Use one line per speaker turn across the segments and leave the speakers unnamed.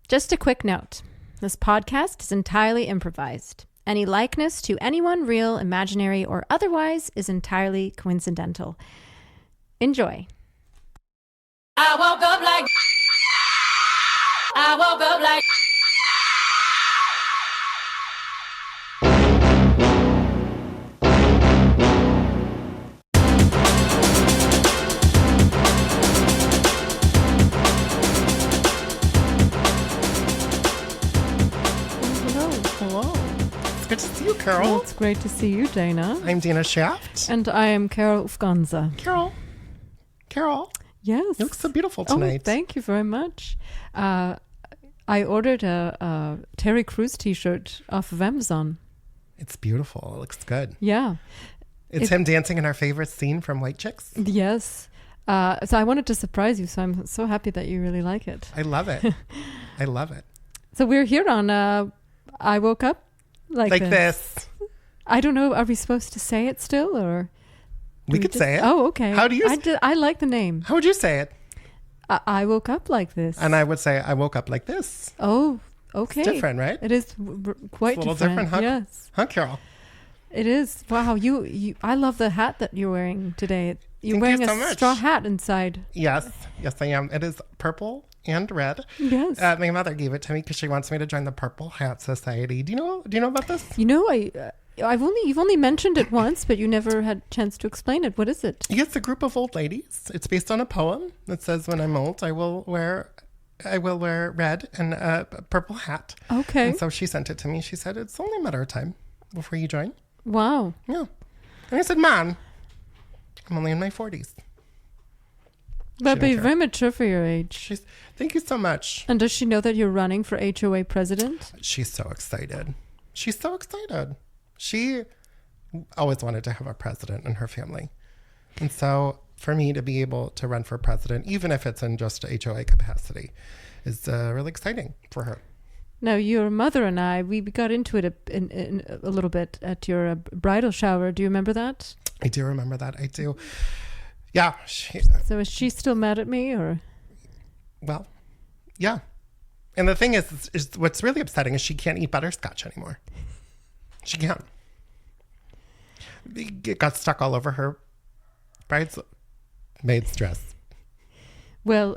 Just a quick note. This podcast is entirely improvised. Any likeness to anyone real, imaginary, or otherwise is entirely coincidental. Enjoy.
I woke up like
Hello. It's good to see you, Carol.
Well, it's great to see you, Dana.
I'm Dana Shaft.
And I am Carol Ufganza.
Carol.
Yes.
You look so beautiful tonight.
Oh, thank you very much. I ordered a Terry Crews t-shirt off of Amazon.
It's beautiful. It looks good.
Yeah.
It's him dancing in our favorite scene from White Chicks.
Yes. So I wanted to surprise you, so I'm so happy that you really like it.
I love it. I love it.
So we're here on I Woke Up Like
this.
I don't know. Are we supposed to say it still, or
We could say it.
Oh, okay.
How do you?
I like the name.
How would you say it?
I woke up like this.
And I would say I woke up like this.
Oh, okay.
It's different, right?
It is quite
It's a little different, huh?
Yes.
Huh, Carol?
It is. Wow. You. I love the hat that you're wearing today. You're
Thank
wearing
you so
a
much.
straw hat inside.
Yes, I am. It is purple and red.
Yes.
My mother gave it to me because she wants me to join the Purple Hat Society. Do you know about this?
You know, you've only mentioned it once, but you never had a chance to explain it. What is it?
It's a group of old ladies. It's based on a poem that says, "When I'm old, I will wear red and a purple hat."
Okay.
And so she sent it to me. She said, "It's only a matter of time before you join."
Wow.
Yeah. And I said, "Mom, I'm only in my 40s."
That'd be
care.
very mature for your age.
Thank you so much.
And does she know that you're running for HOA president?
She's so excited. She always wanted to have a president in her family. And so for me to be able to run for president, even if it's in just a HOA capacity, is really exciting for her.
Now, your mother and I, we got into it in a little bit at your bridal shower. Do you remember that?
I do remember that. I do. Yeah.
So is she still mad at me, or?
Well, yeah. And the thing is what's really upsetting is she can't eat butterscotch anymore. She can't. It got stuck all over her bridesmaid's dress.
Well,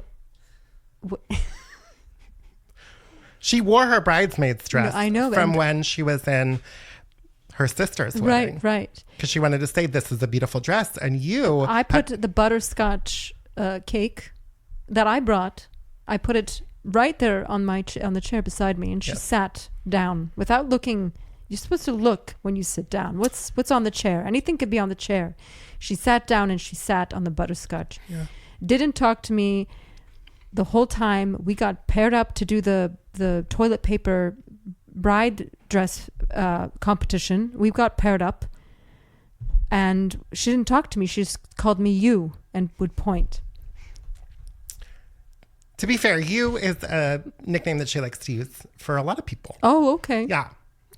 she wore her bridesmaid's dress
I know,
from when she was in her sister's wedding.
Right.
Because she wanted to say, "This is a beautiful dress." And
I put the butterscotch cake that I brought, I put it right there on the chair beside me, and she sat down without looking. You're supposed to look when you sit down. What's on the chair? Anything could be on the chair. She sat down and she sat on the butterscotch. Yeah. Didn't talk to me the whole time. We got paired up to do the toilet paper bride dress competition. We got paired up, and she didn't talk to me. She just called me you and would point.
To be fair, you is a nickname that she likes to use for a lot of people.
Oh, okay.
Yeah.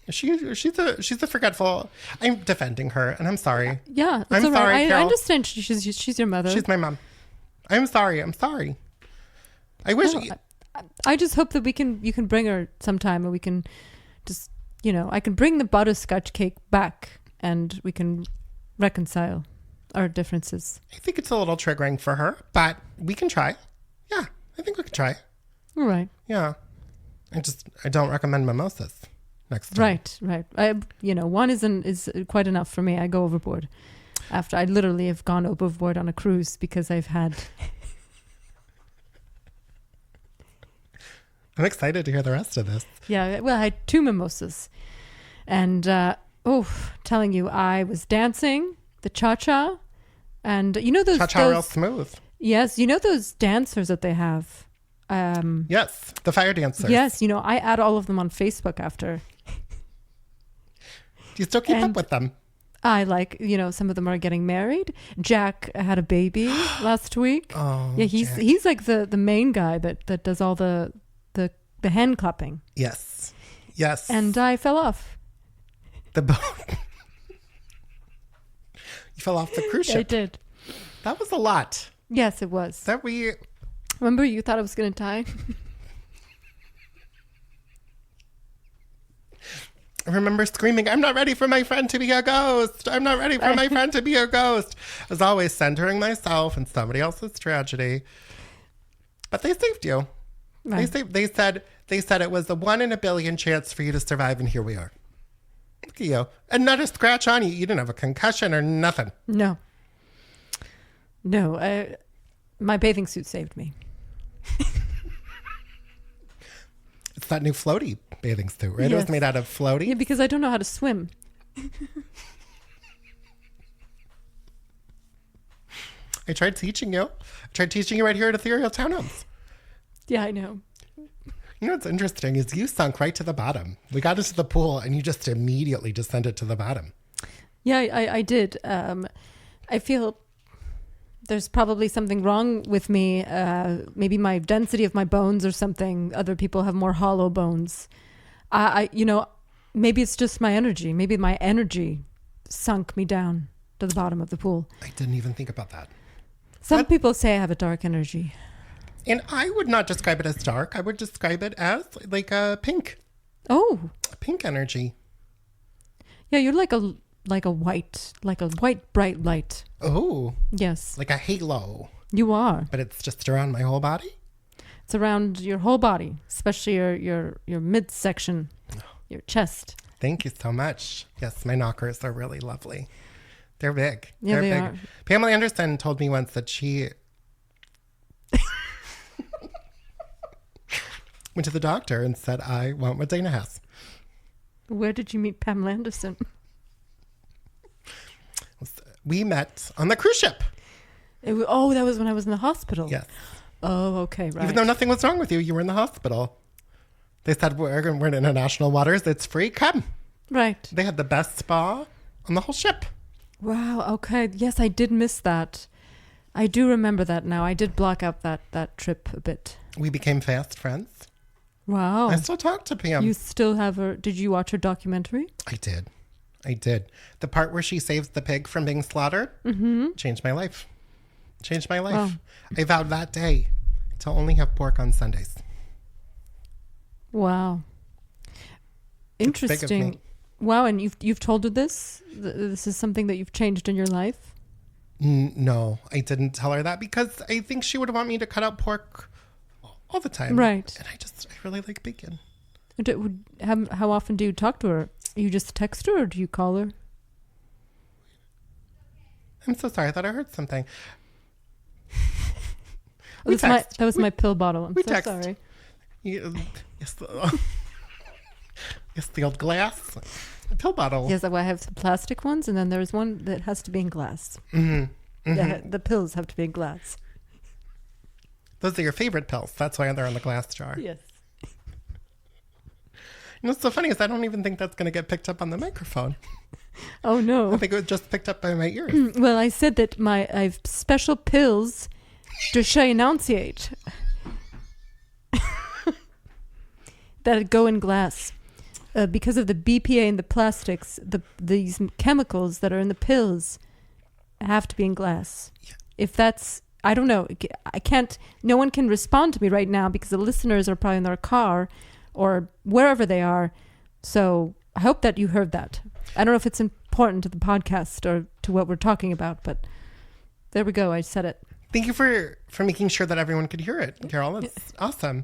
She's a forgetful. I'm defending her, and I'm sorry.
Yeah,
I'm sorry,
right. I
Carol.
understand. She's your mother.
She's my mom. I'm sorry. I wish.
I just hope that you can bring her sometime, and we can just, I can bring the butterscotch cake back, and we can reconcile our differences.
I think it's a little triggering for her, but we can try. Yeah, I think we can try.
All right.
Yeah, I don't recommend mimosas next time.
Right. One is quite enough for me. I go overboard. After I literally have gone overboard on a cruise because I've had.
I'm excited to hear the rest of this.
Yeah, well, I had 2 mimosas. And, telling you, I was dancing the cha-cha. And you know those...
Cha-cha real smooth.
Yes, you know those dancers that they have?
Yes, the fire dancers.
Yes, I add all of them on Facebook after.
Do you still keep up with them?
I some of them are getting married. Jack had a baby last week.
Oh,
yeah,
Jack.
he's like the main guy that does all the hand clapping.
Yes.
And I fell off.
The boat. You fell off the cruise ship.
I did.
That was a lot.
Yes, it was.
That we...
Remember you thought I was going to die?
I remember screaming, I'm not ready for my friend to be a ghost. I'm not ready for my friend to be a ghost. I was always centering myself in somebody else's tragedy. But they saved you.
Right.
They said it was a 1 in a billion chance for you to survive, and here we are. Look at you. And not a scratch on you. You didn't have a concussion or nothing.
No. My bathing suit saved me.
It's that new floaty bathing suit, right? It
Yes.
was made out of floaty.
Yeah, because I don't know how to swim.
I tried teaching you. Right here at Ethereal Townhomes.
Yeah, I know.
You know what's interesting is you sunk right to the bottom. We got into the pool and you just immediately descended to the bottom.
Yeah, I did. I feel there's probably something wrong with me. Maybe my density of my bones or something. Other people have more hollow bones. Maybe it's just my energy. Maybe my energy sunk me down to the bottom of the pool.
I didn't even think about that.
Some people say I have a dark energy.
And I would not describe it as dark. I would describe it as like a pink.
Oh,
A pink energy.
yeah, you're like a white bright light.
Oh,
Yes,
like a halo.
you are.
But it's just around my whole body.
It's around your whole body, especially your midsection, your chest.
Thank you so much. Yes, my knockers are really lovely. They're big.
Yeah,
They're
they
big.
are.
Pamela Anderson told me once that she went to the doctor and said, I want what Dana has.
Where did you meet Pamela Anderson?
We met on the cruise ship.
That was when I was in the hospital.
Yes.
Oh, okay, right.
Even though nothing was wrong with you, you were in the hospital. They said, we're in international waters. It's free. Come.
Right.
They had the best spa on the whole ship.
Wow. Okay. Yes, I did miss that. I do remember that now. I did block out that trip a bit.
We became fast friends.
Wow.
I still talk to Pam.
You still have her? Did you watch her documentary?
I did. The part where she saves the pig from being slaughtered changed my life.
Wow.
I vowed that day to only have pork on Sundays.
Wow.
It's big of
Interesting.
me.
Wow. And you've told her this? This is something that you've changed in your life?
No, I didn't tell her that because I think she would want me to cut out pork all the time.
Right.
And I really like bacon.
How often do you talk to her? You just text her or do you call her?
I'm so sorry. I thought I heard something.
Oh,
We
that
text.
was my pill bottle. I'm
we
so
text.
sorry.
Yes, yes, the old glass pill bottle.
Yes, I have some plastic ones, and then there's one that has to be in glass.
Mm-hmm.
The pills have to be in glass.
Those are your favorite pills. That's why they're in the glass jar.
Yes.
You know what's so funny is I don't even think that's going to get picked up on the microphone.
Oh
I
no.
think it was just picked up by my ears.
Well, I said that I have special pills to enunciate that go in glass. Because of the BPA in the plastics, these chemicals that are in the pills have to be in glass.
Yeah.
If that's, I don't know, I can't, no one can respond to me right now because the listeners are probably in their car or wherever they are. So I hope that you heard that. I don't know if it's important to the podcast or to what we're talking about, but there we go. I said it.
Thank you for making sure that everyone could hear it, Carol. That's awesome.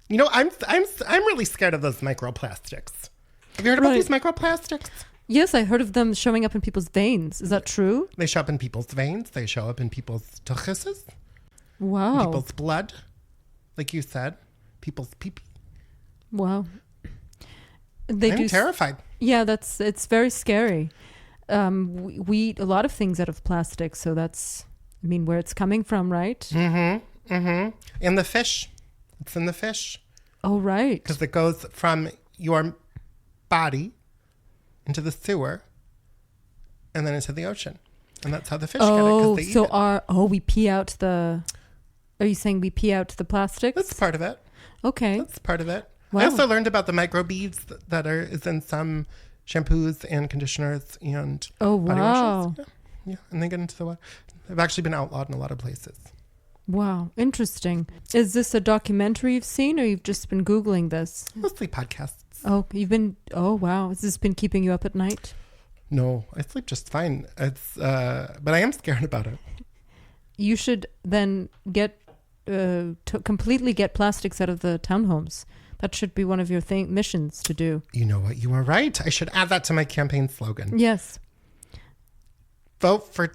You know, I'm really scared of those microplastics. Have you heard about these microplastics?
Yes, I heard of them showing up in people's veins. Is that true?
They show up in people's veins. They show up in people's tuchuses,
Wow.
people's blood, like you said, people's pee-pee.
Wow.
I'm
do
terrified.
Yeah, it's very scary. We eat a lot of things out of plastic, so that's, I mean, where it's coming from, right?
Mm-hmm. Mm-hmm. In the fish. It's in the fish.
Oh, right.
Because it goes from your body into the sewer and then into the ocean. And that's how the fish get it, because they eat it.
We pee out the, are you saying we pee out the plastics?
That's part of it.
Okay.
That's part of it.
Wow.
I also learned about the microbeads that is in some shampoos and conditioners and
Oh,
body
wow.
washes. Yeah, and they get into the water. They've actually been outlawed in a lot of places.
Wow, interesting. Is this a documentary you've seen, or you've just been Googling this?
Mostly podcasts.
Oh, wow. Has this been keeping you up at night?
No, I sleep just fine. But I am scared about it.
You should then completely get plastics out of the townhomes. That should be one of your missions to do.
You know what? You are right. I should add that to my campaign slogan.
Yes.
Vote for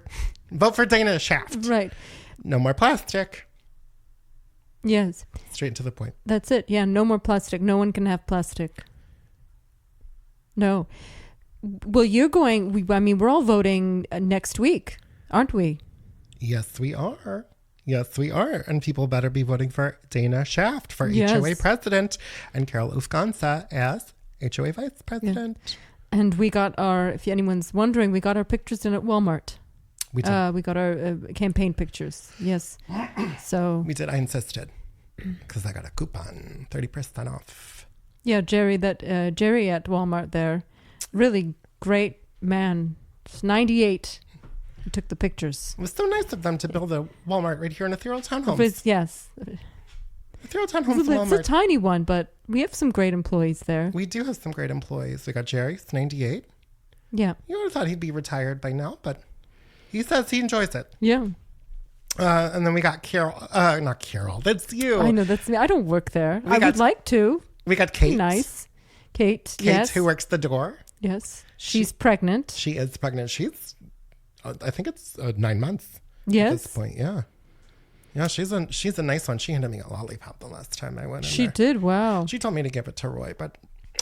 Dana Shaft.
Right.
No more plastic.
Yes.
Straight to the point.
That's it. Yeah, no more plastic. No one can have plastic. No. Well, you're going, we're all voting next week, aren't we?
Yes, we are. Yes, we are. And people better be voting for Dana Shaft for
Yes.
HOA president and Carol Usconsa as HOA vice president.
Yeah. And we got if anyone's wondering, we got our pictures in at Walmart.
We did.
We got our campaign pictures. Yes. So.
We did. I insisted because I got a coupon, 30% off.
Yeah, Jerry at Walmart there. Really great man. It's 98. He took the pictures.
It was so nice of them to build a Walmart right here in Ethereal Townhomes.
Yes.
Ethereal Townhomes Walmart.
It's a tiny one, but we have some great employees there.
We do have some great employees. We got Jerry, he's 98.
Yeah.
You would have thought he'd be retired by now, but he says he enjoys it.
Yeah.
And then we got Carol. Not Carol. That's you.
I know, that's me. I don't work there. I would like to.
We got Kate.
Nice. Kate,
Kate, who works the door.
Yes. She's pregnant.
She is pregnant. She's, I think it's 9 months.
Yes.
At this point, yeah. Yeah, she's a nice one. She handed me a lollipop the last time I went in
She
there.
did, wow.
She told me to give it to Roy, but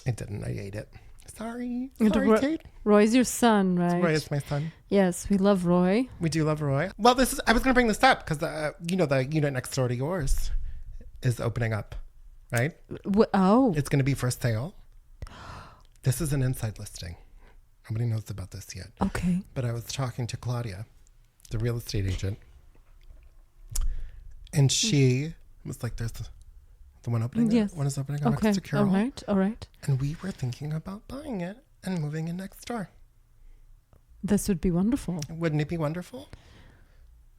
I didn't. I ate it. Sorry, Kate.
Roy's your son, right?
Roy is my son.
Yes, we love Roy.
We do love Roy. Well, I was going to bring this up because, the unit next door to yours is opening up, right? It's going to be for sale. This is an inside listing. Nobody knows about this yet.
Okay.
But I was talking to Claudia, the real estate agent, and she was like, there's the one opening.
Yes.
One is opening up next to Carol.
All right.
And we were thinking about buying it and moving in next door.
This would be wonderful.
Wouldn't it be wonderful?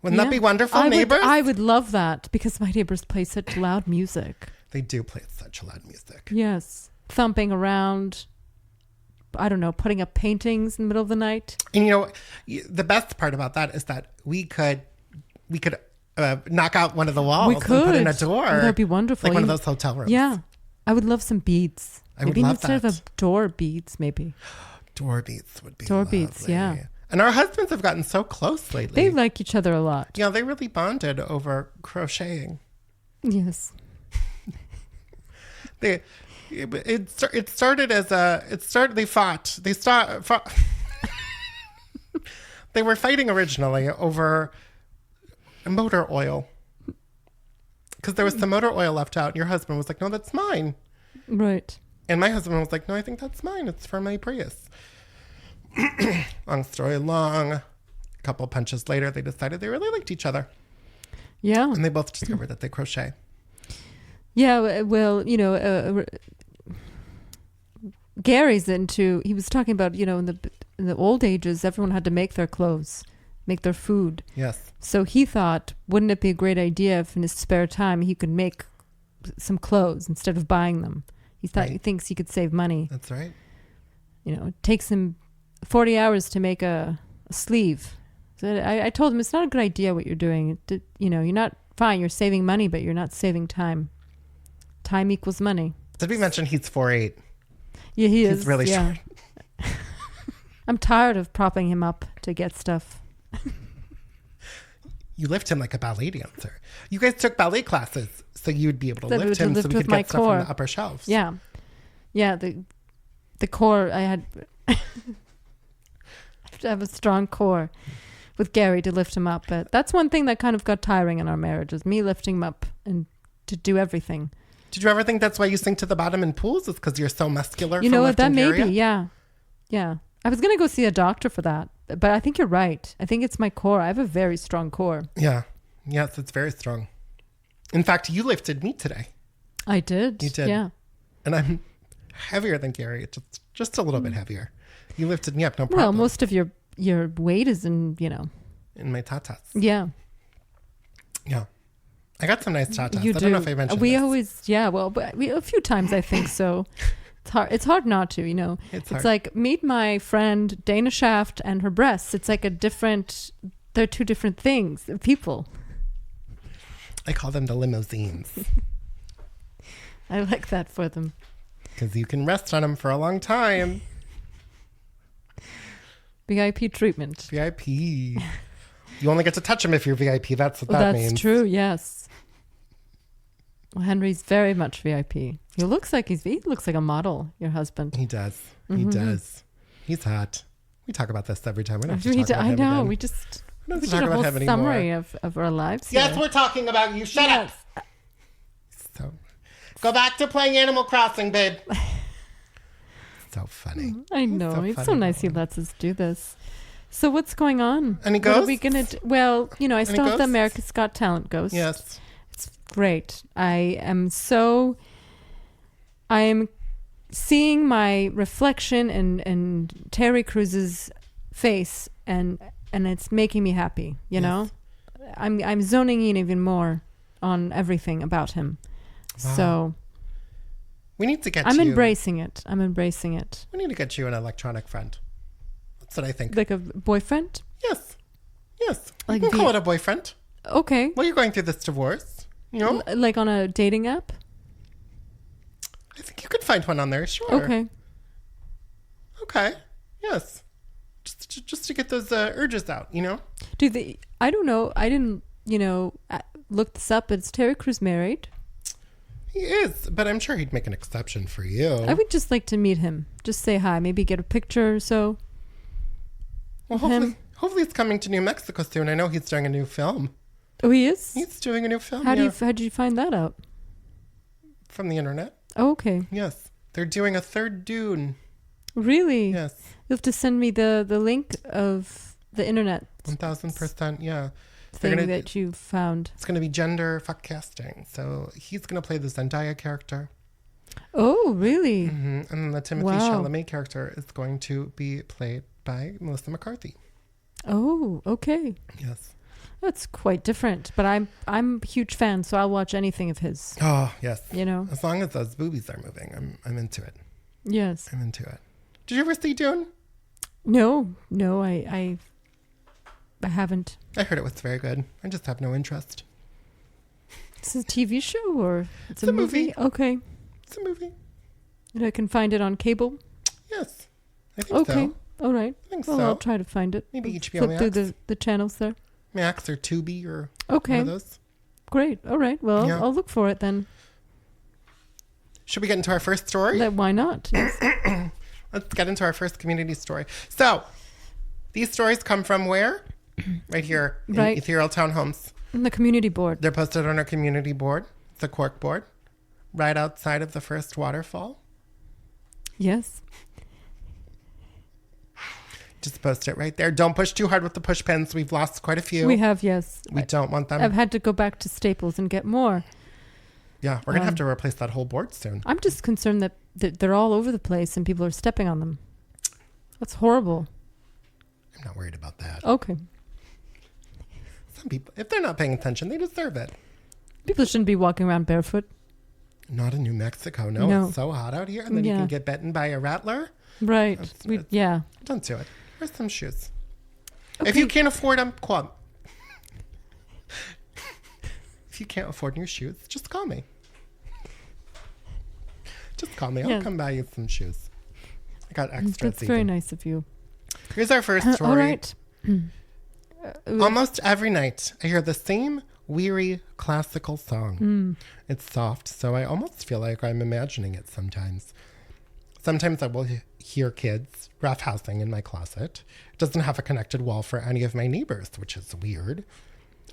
Wouldn't that be wonderful, neighbors?
I would love that because my neighbors play such loud music.
They do play such loud music.
Yes. Thumping around. I don't know, putting up paintings in the middle of the night.
And the best part about that is that we could knock out one of the walls and put in a door.
That'd be wonderful.
Like one of those hotel rooms.
Yeah. I would love some beads.
Maybe
instead of door beads, maybe.
Door beads would be
beads, yeah.
And our husbands have gotten so close lately.
They like each other a lot.
Yeah, they really bonded over crocheting.
Yes.
They fought. They were fighting originally over motor oil. Because there was some motor oil left out, and your husband was like, no, that's mine.
Right.
And my husband was like, no, I think that's mine. It's for my Prius. Long story long. A couple punches later, they decided they really liked each other.
Yeah.
And they both discovered that they crochet.
Yeah, well, Gary's he was talking about, in the old ages, everyone had to make their clothes, make their food.
Yes.
So he thought, wouldn't it be a great idea if in his spare time he could make some clothes instead of buying them? He thinks he could save money.
That's right.
It takes him 40 hours to make a sleeve. So I told him it's not a good idea what you're doing. You're not fine. You're saving money, but you're not saving time. Time equals money.
Did we mention he's 4'8"?
Yeah, he's
He's really short.
I'm tired of propping him up to get stuff.
You lift him like a ballet dancer. You guys took ballet classes, so you'd be able to lift him so we
with
could
my
get stuff
core.
from the upper shelves.
Yeah. Yeah, the core, I had I have to have a strong core with Gary to lift him up. But that's one thing that kind of got tiring in our marriage, is me lifting him up and to do everything.
Did you ever think that's why you sink to the bottom in pools? Is because you're so muscular?
You know what? That may
Gary?
be, yeah. Yeah. I was going to go see a doctor for that, but I think you're right. I think it's my core. I have a very strong core.
Yeah. Yes, it's very strong. In fact, you lifted me today.
I did.
You did.
Yeah.
And I'm heavier than Gary. Just a little bit heavier. You lifted me up, no problem.
Well, most of your weight is in,
in my tatas.
Yeah.
Yeah. I got some nice tatas.
You
I
do.
don't know if I mentioned
We
this.
always, yeah. Well, but a few times I think so. It's hard not to, you know.
It's
It's
hard.
like meet my friend Dana Shaft and her breasts. It's like they're two different things. People.
I call them the limousines
I like that for them.
because you can rest on them for a long time.
VIP treatment.
VIP. You only get to touch them if you're VIP. That's what that means.
That's true. Yes. Well, Henry's very much VIP. He looks like a model. Your husband.
He does. He does. He's hot. We talk about this every time. We don't have to talk about
I
him
know.
again.
We
don't have to
did
talk
a
about
whole
him
summary
anymore.
of our lives.
Yes,
here.
we're talking about you. Shut
Yes.
up. So, go back to playing Animal Crossing, babe. So funny.
I know.
so
It's
funny,
so nice he
Nolan.
lets us do this. So what's going on?
Any
What are we
ghosts?
gonna do? Well, you know, I still have the
ghosts?
America's Got Talent ghost.
Yes.
It's great. I am seeing my reflection in Terry Cruz's face, and it's making me happy. You know, I'm zoning in even more on everything about him.
Wow.
So
We need to get
I'm
you.
embracing it. I'm embracing it.
We need to get you an electronic friend. That's what I think.
Like a boyfriend.
Yes. Yes.
Like
you can call
the-
it a boyfriend.
Okay.
Well, you're going through this divorce. You know,
Like on a dating app.
I think you could find one on there. Sure.
Okay.
Okay. Yes. Just to get those urges out, you know?
I don't know. I didn't, look this up. But is Terry Crews married?
He is, but I'm sure he'd make an exception for you.
I would just like to meet him. Just say hi. Maybe get a picture or so.
Well, hopefully it's coming to New Mexico soon. I know he's doing a new film.
Oh, he is?
He's doing a new film.
How did you find that out?
From the internet.
Oh, okay.
Yes. They're doing a third Dune.
Really?
Yes.
You'll have to send me the link of the internet
1000%. Yeah.
thing that you found.
It's going to be gender fuck casting. So he's going to play the Zendaya character.
Oh, really?
And then the Timothy Chalamet character is going to be played by Melissa McCarthy.
Oh, okay.
Yes.
That's quite different. But I'm a huge fan, so I'll watch anything of his.
Oh, yes.
You know?
As long as those boobies are moving, I'm into it.
Yes.
I'm into it. Did you ever see Dune?
No, I haven't.
I heard it was very good. I just have no interest.
It's a TV show or it's
a movie.
Okay.
It's a movie.
And I can find it on cable?
Yes. I think
Okay.
so.
All right.
I think
Well,
so.
I'll try to find it.
Maybe HBO
Flip
Max.
through the channels there.
Max or Tubi or
Okay.
one of those.
Great. All right. Well,
Yeah.
I'll look for it then.
Should we get into our first story?
Why not? Yes.
Let's get into our first community story. So, these stories come from where? Right here in
Right.
Ethereal Townhomes.
And the community board.
They're posted on our community board. It's a cork board right outside of the first waterfall.
Yes.
Just post it right there. Don't push too hard with the push pins. We've lost quite a few.
We have, yes.
We don't want them.
I've had to go back to Staples and get more.
Yeah, we're going to have to replace that whole board soon.
I'm just concerned that they're all over the place and people are stepping on them. That's horrible.
I'm not worried about that.
Okay.
Some people, if they're not paying attention, they deserve it.
People shouldn't be walking around barefoot.
Not in New Mexico. No,
No.
it's so hot out here. And then you
Yeah.
can get bitten by a rattler.
Right.
That's-
Yeah.
Don't do it. Where's some shoes?
Okay.
If you can't afford them, call. If you can't afford new shoes, just call me. Just call me. I'll
Yeah.
come buy you some shoes. I got extras.
That's very
even.
nice of you.
Here's our first story.
All right.
Almost every night, I hear the same weary classical song. It's soft, so I almost feel like I'm imagining it sometimes. Sometimes I will hear kids roughhousing in my closet. It doesn't have a connected wall for any of my neighbors, which is weird.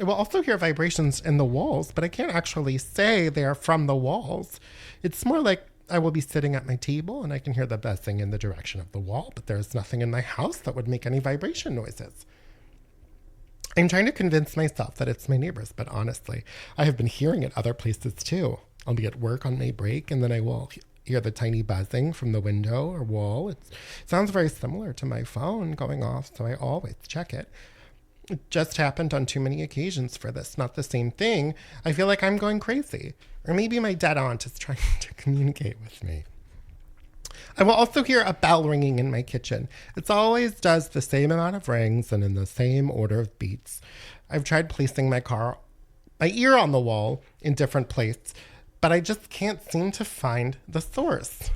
I will also hear vibrations in the walls, but I can't actually say they are from the walls. It's more like I will be sitting at my table and I can hear the buzzing in the direction of the wall, but there's nothing in my house that would make any vibration noises. I'm trying to convince myself that it's my neighbors, but honestly, I have been hearing it other places too. I'll be at work on my break and then I will hear the tiny buzzing from the window or wall. It sounds very similar to my phone going off, so I always check it. It just happened on too many occasions for this. Not the same thing. I feel like I'm going crazy. Or maybe my dead aunt is trying to communicate with me. I will also hear a bell ringing in my kitchen. It always does the same amount of rings and in the same order of beats. I've tried placing my ear on the wall in different places, but I just can't seem to find the source.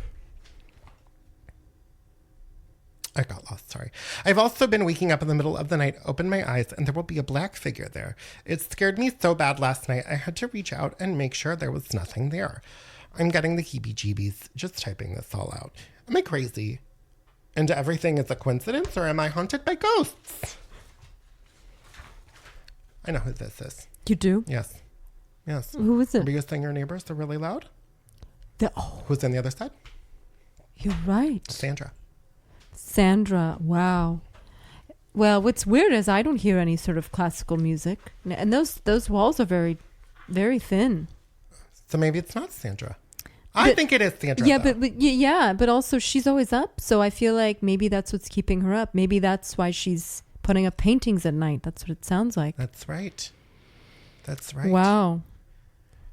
I got lost, sorry. I've also been waking up in the middle of the night, open my eyes, and there will be a black figure there. It scared me so bad last night, I had to reach out and make sure there was nothing there. I'm getting the heebie-jeebies just typing this all out. Am I crazy? And everything is a coincidence, or am I haunted by ghosts? I know who this is.
You do?
Yes. Yes.
Who is it?
Are you saying your neighbors are really loud?
Oh.
Who's on the other side?
You're right. Sandra. Wow. Well, what's weird is I don't hear any sort of classical music. And those walls are very, very thin.
So maybe it's not Sandra. I think it is Sandra.
Yeah, but also she's always up. So I feel like maybe that's what's keeping her up. Maybe that's why she's putting up paintings at night. That's what it sounds like.
That's right.
Wow.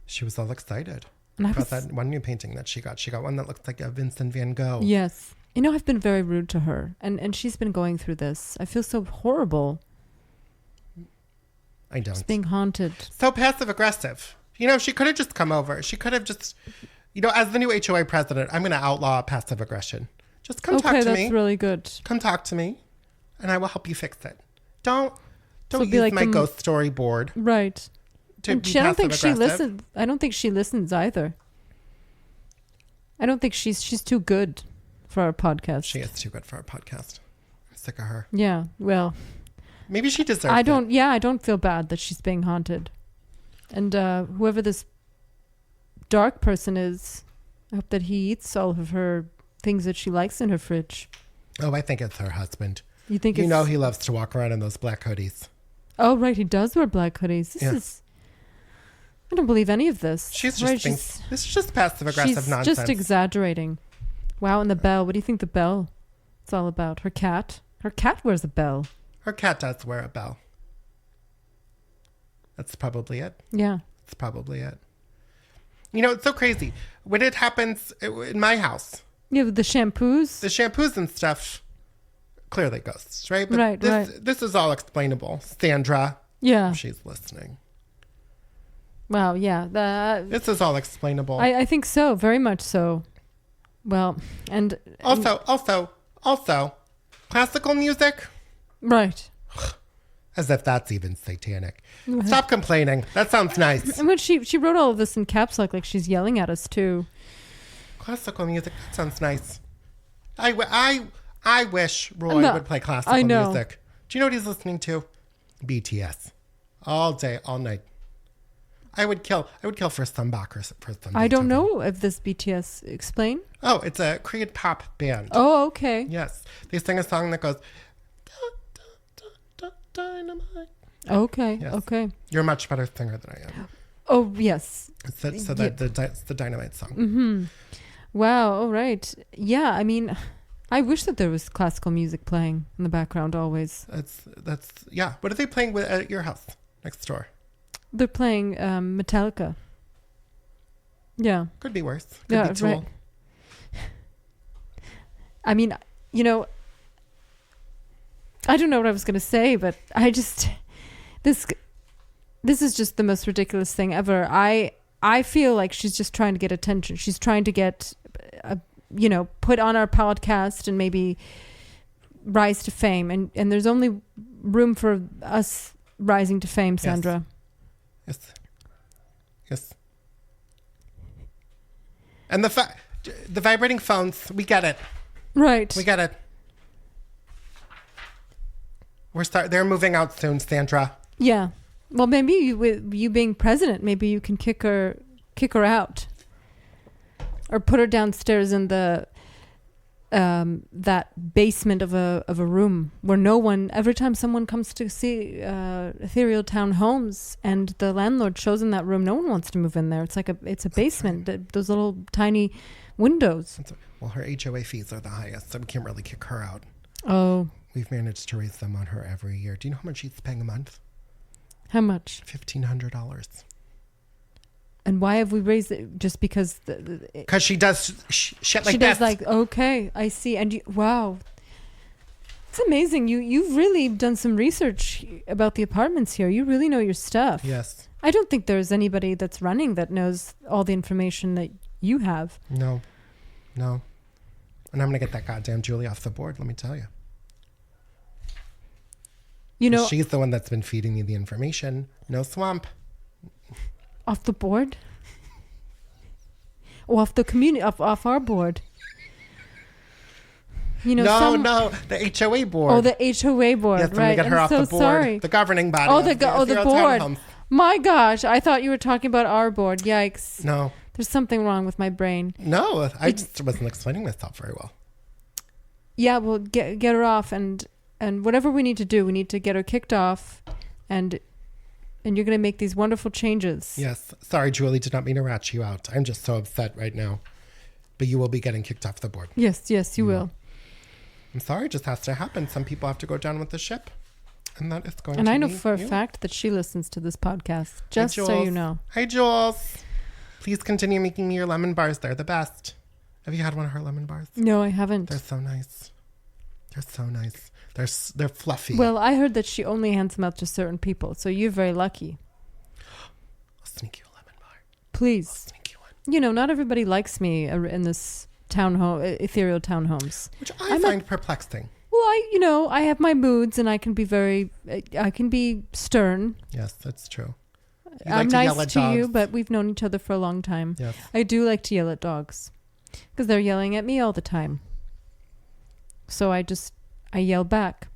She was all excited
and
about that one new painting that she got. She got one that looks like a Vincent van Gogh.
Yes. You know, I've been very rude to her. And she's been going through this. I feel so horrible.
I don't.
She's being haunted.
So passive aggressive. You know, she could have just come over. She could have just, you know, as the new HOA president, I'm going to outlaw passive aggression. Just come talk to me.
Okay, that's really good.
Come talk to me, and I will help you fix it. Don't use like my ghost story board.
Right.
I don't think
she listens. I don't think she listens either. I don't think she's too good for our podcast.
She is too good for our podcast. I'm sick of her.
Yeah. Well,
maybe she deserves it.
Yeah, I don't feel bad that she's being haunted. And whoever this dark person is, I hope that he eats all of her things that she likes in her fridge.
Oh, I think it's her husband.
You think?
You know he loves to walk around in those black hoodies.
Oh, right. He does wear black hoodies. I don't believe any of this.
This is just passive aggressive nonsense.
She's just exaggerating. Wow, and the bell. What do you think the bell is all about? Her cat? Her cat wears a bell.
Her cat does wear a bell. That's probably it.
Yeah.
That's probably it. You know, it's so crazy. When it happens in my house.
Yeah, with the shampoos.
The shampoos and stuff, clearly ghosts, right? But this is all explainable. Sandra.
Yeah.
If she's listening.
Wow, yeah.
This is all explainable.
I think so. Very much so. Well, and...
Also, classical music.
Right.
As if that's even satanic. Stop complaining. That sounds nice.
And when she wrote all of this in caps lock, like she's yelling at us too.
Classical music, that sounds nice. I wish Roy would play classical music. Do you know what he's listening to? BTS. All day, all night. I would kill for some Bach or for some
I don't know if this BTS. Explain.
Oh, it's a Korean pop band.
Oh, okay.
Yes. They sing a song that goes dynamite.
Okay.
Yes.
Okay.
You're a much better singer than I am.
Oh it's
the Dynamite song.
Mm-hmm. Wow. All right. Yeah. I mean, I wish that there was classical music playing in the background always.
That's yeah. What are they playing at your house next door?
They're playing Metallica. Yeah.
Could be worse. Could be Tool.
Right. I mean, you know, I don't know what I was going to say, but I just this is just the most ridiculous thing ever. I feel like she's just trying to get attention. She's trying to get put on our podcast and maybe rise to fame, and there's only room for us rising to fame, Sandra.
Yes. And the vibrating phones, we get it.
Right.
We get it. They're moving out soon, Sandra.
Yeah. Well, maybe with you being president, maybe you can kick her out, or put her downstairs in the that basement of a room where no one. Every time someone comes to see Ethereal Town Homes and the landlord shows in that room, no one wants to move in there. It's like it's a basement. Right. Those little tiny windows.
Well, her HOA fees are the highest, so we can't really kick her out.
Oh.
we've managed to raise them on her every year. Do you know how much she's paying a month?
How much?
$1,500.
And why have we raised it? Just because
because she does shit like
she
this.
does like, okay, I see. And wow, it's amazing. You've really done some research about the apartments here. You really know your stuff.
Yes.
I don't think there's anybody that's running that knows all the information that you have.
No. And I'm going to get that goddamn Julie off the board, let me tell you.
You know,
she's the one that's been feeding me the information. No swamp.
Off the board? Or off the community, off our board? You know,
no, the HOA board.
Oh, the HOA board,
yes,
right?
Get her
I'm
off
so
the board.
Sorry.
The governing body.
Oh, the board. My gosh, I thought you were talking about our board. Yikes.
No.
There's something wrong with my brain.
No, I just wasn't explaining myself very well.
Yeah, well, get her off, and whatever we need to do, we need to get her kicked off, and you're going to make these wonderful changes.
Yes. Sorry, Julie, did not mean to rat you out. I'm just so upset right now. But you will be getting kicked off the board.
Yes, you will.
I'm sorry, it just has to happen. Some people have to go down with the ship. And that is going to
And I know
be
for a
you.
fact that she listens to this podcast. Just so you know.
Hi, Jules. Please continue making me your lemon bars. They're the best. Have you had one of her lemon bars?
No, I haven't.
They're so nice. They're so nice. They're fluffy.
Well, I heard that she only hands them out to certain people, so you're very lucky.
I'll sneak you a lemon bar.
Please.
I'll sneak you one.
You know, not everybody likes me in this ethereal townhomes.
Which I find perplexing.
Well, I have my moods, and I can be stern.
Yes, that's true.
I'm nice to you, but we've known each other for a long time.
Yes.
I do like to yell at dogs because they're yelling at me all the time. So I yell back.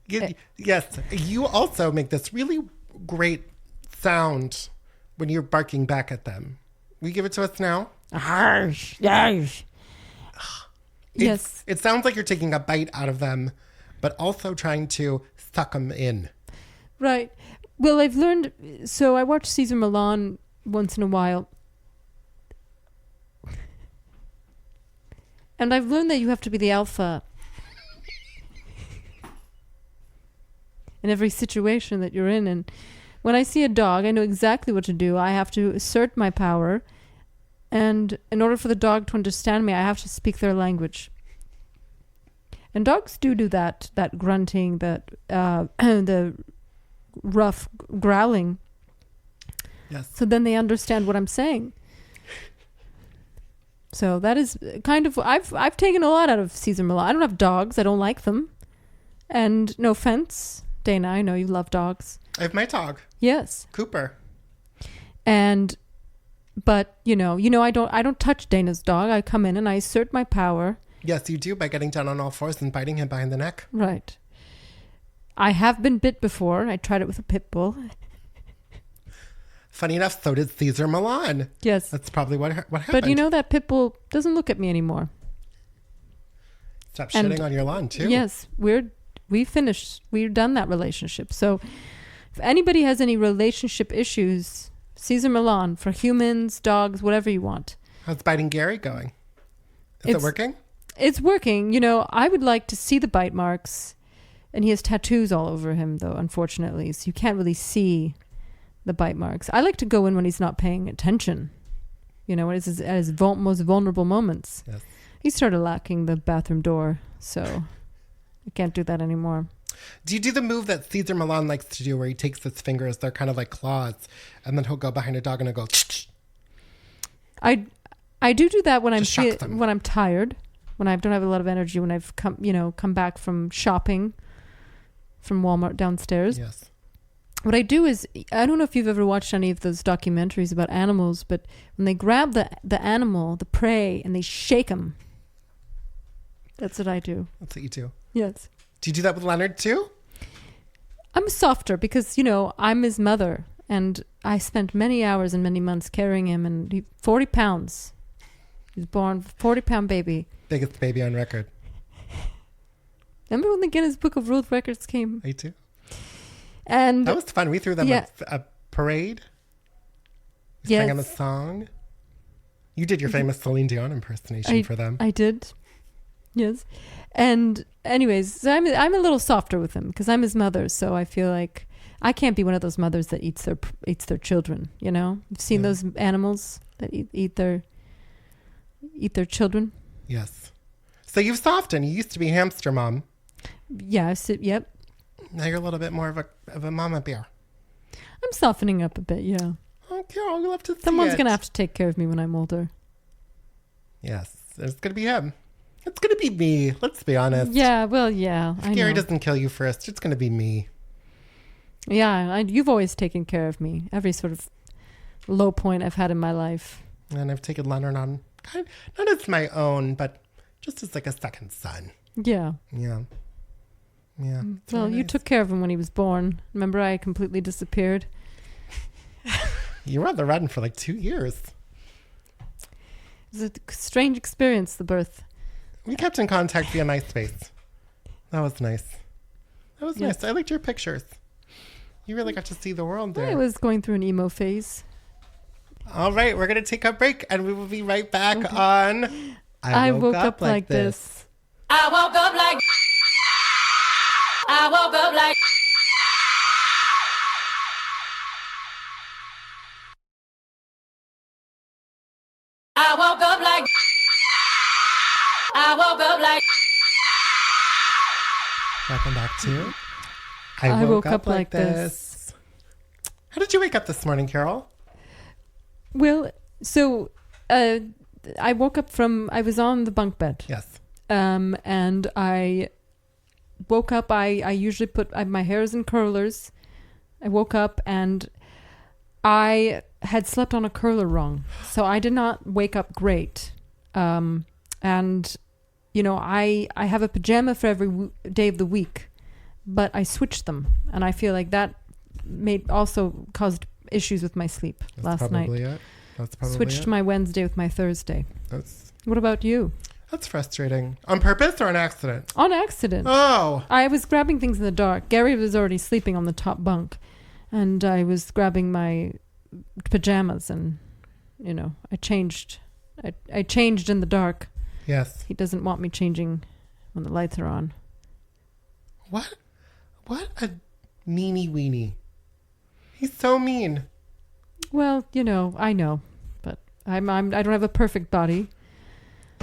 Yes. You also make this really great sound when you're barking back at them. Will you give it to us now?
Harsh. Yes. Yes.
It sounds like you're taking a bite out of them, but also trying to suck them in.
Right. Well, I've learned. So I watch Cesar Millan once in a while. And I've learned that you have to be the alpha in every situation that you're in. And when I see a dog, I know exactly what to do. I have to assert my power. And in order for the dog to understand me, I have to speak their language. And dogs do that grunting, the rough growling.
Yes.
So then they understand what I'm saying. So that is kind of, I've taken a lot out of Cesar Millan. I don't have dogs. I don't like them. And no offense, Dana, I know you love dogs.
I have my dog.
Yes.
Cooper.
But I don't touch Dana's dog. I come in and I assert my power.
Yes, you do, by getting down on all fours and biting him behind the neck.
Right. I have been bit before. I tried it with a pit bull.
Funny enough, so did Cesar Millan.
Yes.
That's probably what happened.
But that pit bull doesn't look at me anymore.
Stop shitting on your lawn, too.
Yes. We finished. We've done that relationship. So if anybody has any relationship issues, Cesar Millan for humans, dogs, whatever you want.
How's biting Gary going? Is it working?
It's working. I would like to see the bite marks. And he has tattoos all over him, though, unfortunately. So you can't really see the bite marks. I like to go in when he's not paying attention. When it's at his most vulnerable moments.
Yes.
He started locking the bathroom door, so I can't do that anymore.
Do you do the move that Cesar Millan likes to do where he takes his fingers, they're kind of like claws, and then he'll go behind a dog and he'll go...
I do that when
when
I'm tired, when I don't have a lot of energy, when I've come back from shopping from Walmart downstairs.
Yes.
What I do is, I don't know if you've ever watched any of those documentaries about animals, but when they grab the animal, the prey, and they shake him, that's what I do.
That's what you do.
Yes.
Do you do that with Leonard too?
I'm softer because, I'm his mother, and I spent many hours and many months carrying him, and 40 pounds. He was born 40-pound baby.
Biggest baby on record.
Remember when the Guinness Book of World Records came?
Me too.
And
that was fun. We threw them a parade. We sang them a song. You did your famous Celine Dion impersonation for them.
I did. Yes. And anyways, so I'm a little softer with him because I'm his mother. So I feel like I can't be one of those mothers that eats their children. You know, you've seen those animals that eat their children.
Yes. So you've softened. You used to be hamster mom.
Yeah. Yep.
Now you're a little bit more of a mama bear.
I'm softening up a bit. Yeah.
Oh, Carol, you'll have to see
Someone's
it.
gonna have to take care of me when I'm older.
Yes, it's gonna be him. It's gonna be me. Let's be honest.
Yeah. Well. Yeah.
If Gary doesn't kill you first, it's gonna be me.
Yeah. You've always taken care of me. Every sort of low point I've had in my life.
And I've taken Leonard on, not as my own, but just as like a second son.
Yeah.
Yeah. Yeah.
Well, you took care of him when he was born. Remember, I completely disappeared.
You were on the run for like 2 years.
It was a strange experience, the birth.
We kept in contact via MySpace. That was nice. That was nice. I liked your pictures. You really got to see the world there.
I was going through an emo phase.
All right, we're going to take a break and we will be right back on
I woke up like this.
I woke up like. I woke up like. I woke up like. I woke up like.
Welcome back to
I woke up like this.
How did you wake up this morning, Carol?
Well, so I woke up I was on the bunk bed.
Yes.
And I woke up. I usually put my hair is in curlers. I woke up and I had slept on a curler wrong, so I did not wake up great. And you know, I have a pajama for every day of the week, but I switched them, and I feel like that also caused issues with my sleep last night.
That's probably
switched my Wednesday with my Thursday. What about you?
That's frustrating. On purpose or on accident?
On accident.
Oh.
I was grabbing things in the dark. Gary was already sleeping on the top bunk, and I was grabbing my pajamas, and you know, I changed in the dark.
Yes.
He doesn't want me changing when the lights are on.
What a meanie weenie. He's so mean.
Well, you know, I know, but I don't have a perfect body.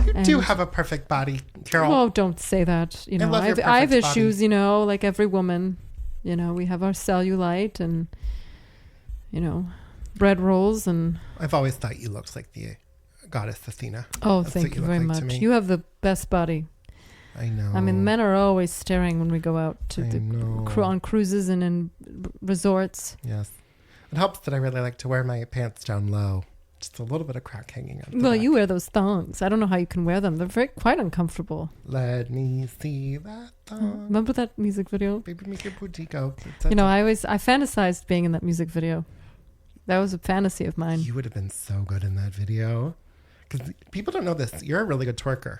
You do have a perfect body, Carol.
Oh, don't say that. You know, I have issues, you know, like every woman. You know, we have our cellulite and, you know, bread rolls and...
I've always thought you looked like the goddess Athena.
Oh, thank you very much. You have the best body.
I know.
I mean, men are always staring when we go out to on cruises and in resorts.
Yes. It helps that I really like to wear my pants down low. Just a little bit of crack hanging out.
Well, you wear those thongs. I don't know how you can wear them. They're quite uncomfortable.
Let me see that thong.
Remember that music video?
Baby, make your booty go.
You know, I fantasized being in that music video. That was a fantasy of mine.
You would have been so good in that video. Because people don't know this. You're a really good twerker.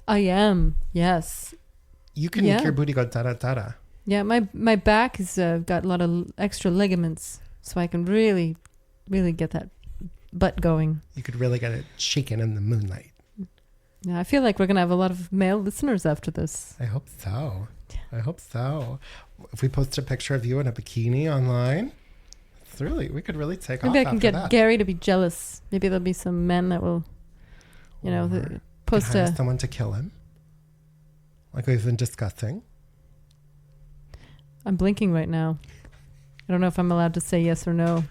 I am. Yes.
You can make your booty go da-da-da-da.
Yeah, my back has got a lot of extra ligaments, so I can really, really get that butt going.
You could really get it shaking in the moonlight.
Yeah, I feel like we're going to have a lot of male listeners after this.
I hope so. I hope so. If we post a picture of you in a bikini online, we could really take off.
Maybe I can get Gary to be jealous. Maybe there'll be some men that will, you know, post
someone to kill him, like we've been discussing.
I'm blinking right now. I don't know if I'm allowed to say yes or no.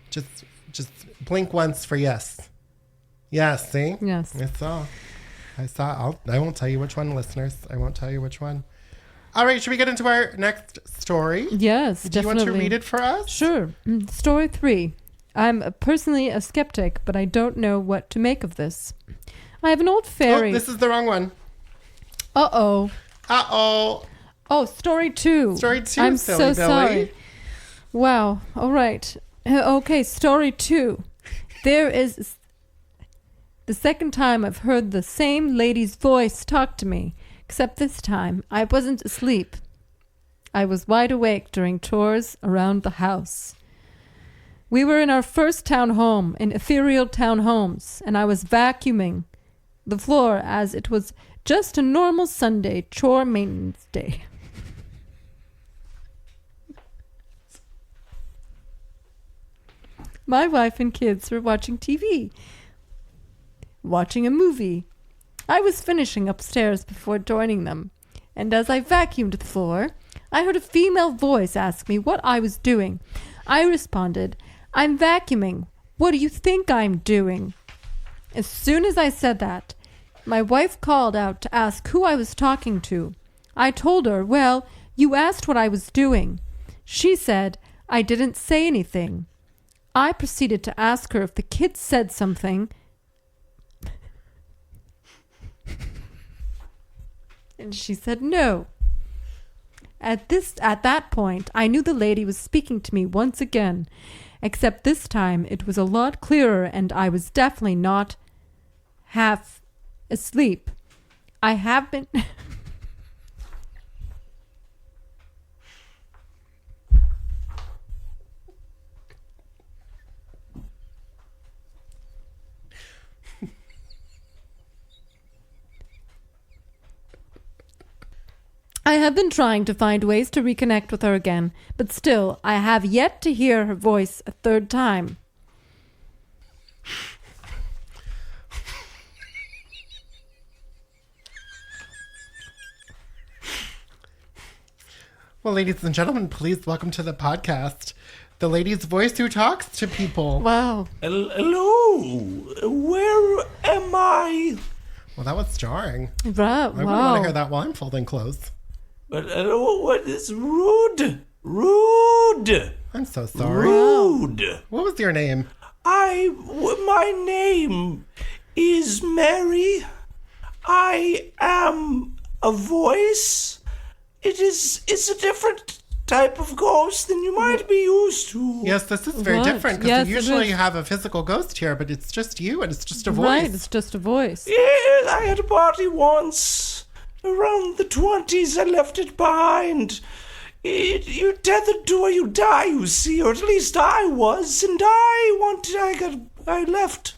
Just blink once for yes. Yes, see?
Yes.
I saw. I won't tell you which one, listeners. I won't tell you which one. All right, should we get into our next story?
Yes,
Do you want to read it for us?
Sure. Story 3. I'm personally a skeptic, but I don't know what to make of this. I have an old fairy.
Oh, this is the wrong one.
Uh-oh.
Uh-oh.
Oh, story 2.
Story 2,
I'm
silly
so
Billy.
sorry. Wow. All right. Okay, story 2. There is the second time I've heard the same lady's voice talk to me, except this time I wasn't asleep. I was wide awake during tours around the house. We were in our first townhome, in ethereal townhomes, and I was vacuuming the floor as it was just a normal Sunday chore maintenance day. My wife and kids were watching TV, watching a movie. I was finishing upstairs before joining them, and as I vacuumed the floor, I heard a female voice ask me what I was doing. I responded, "I'm vacuuming. What do you think I'm doing?" As soon as I said that, my wife called out to ask who I was talking to. I told her, "Well, you asked what I was doing." She said, "I didn't say anything." I proceeded to ask her if the kids said something. And she said no. At that point, I knew the lady was speaking to me once again, except this time it was a lot clearer and I was definitely not half asleep. I have been... I have been trying to find ways to reconnect with her again, but still, I have yet to hear her voice a third time.
Well, ladies and gentlemen, please welcome to the podcast the lady's voice who talks to people.
Wow.
Hello, where am I?
Well, that was jarring.
Right,
I wouldn't want to hear that while I'm folding clothes.
But what is rude? Rude.
I'm so sorry.
Rude.
What was your name?
My name is Mary. I am a voice. It's a different type of ghost than you might be used to.
Yes, this is very
Right.
different because
Yes,
we
it
usually
is.
have a physical ghost here, but it's just you and it's just a voice.
Right, it's just a voice.
Yeah, I had a party once. Around the 20s, I left it behind. You're tethered to where you die, you see, or at least I was, and I left.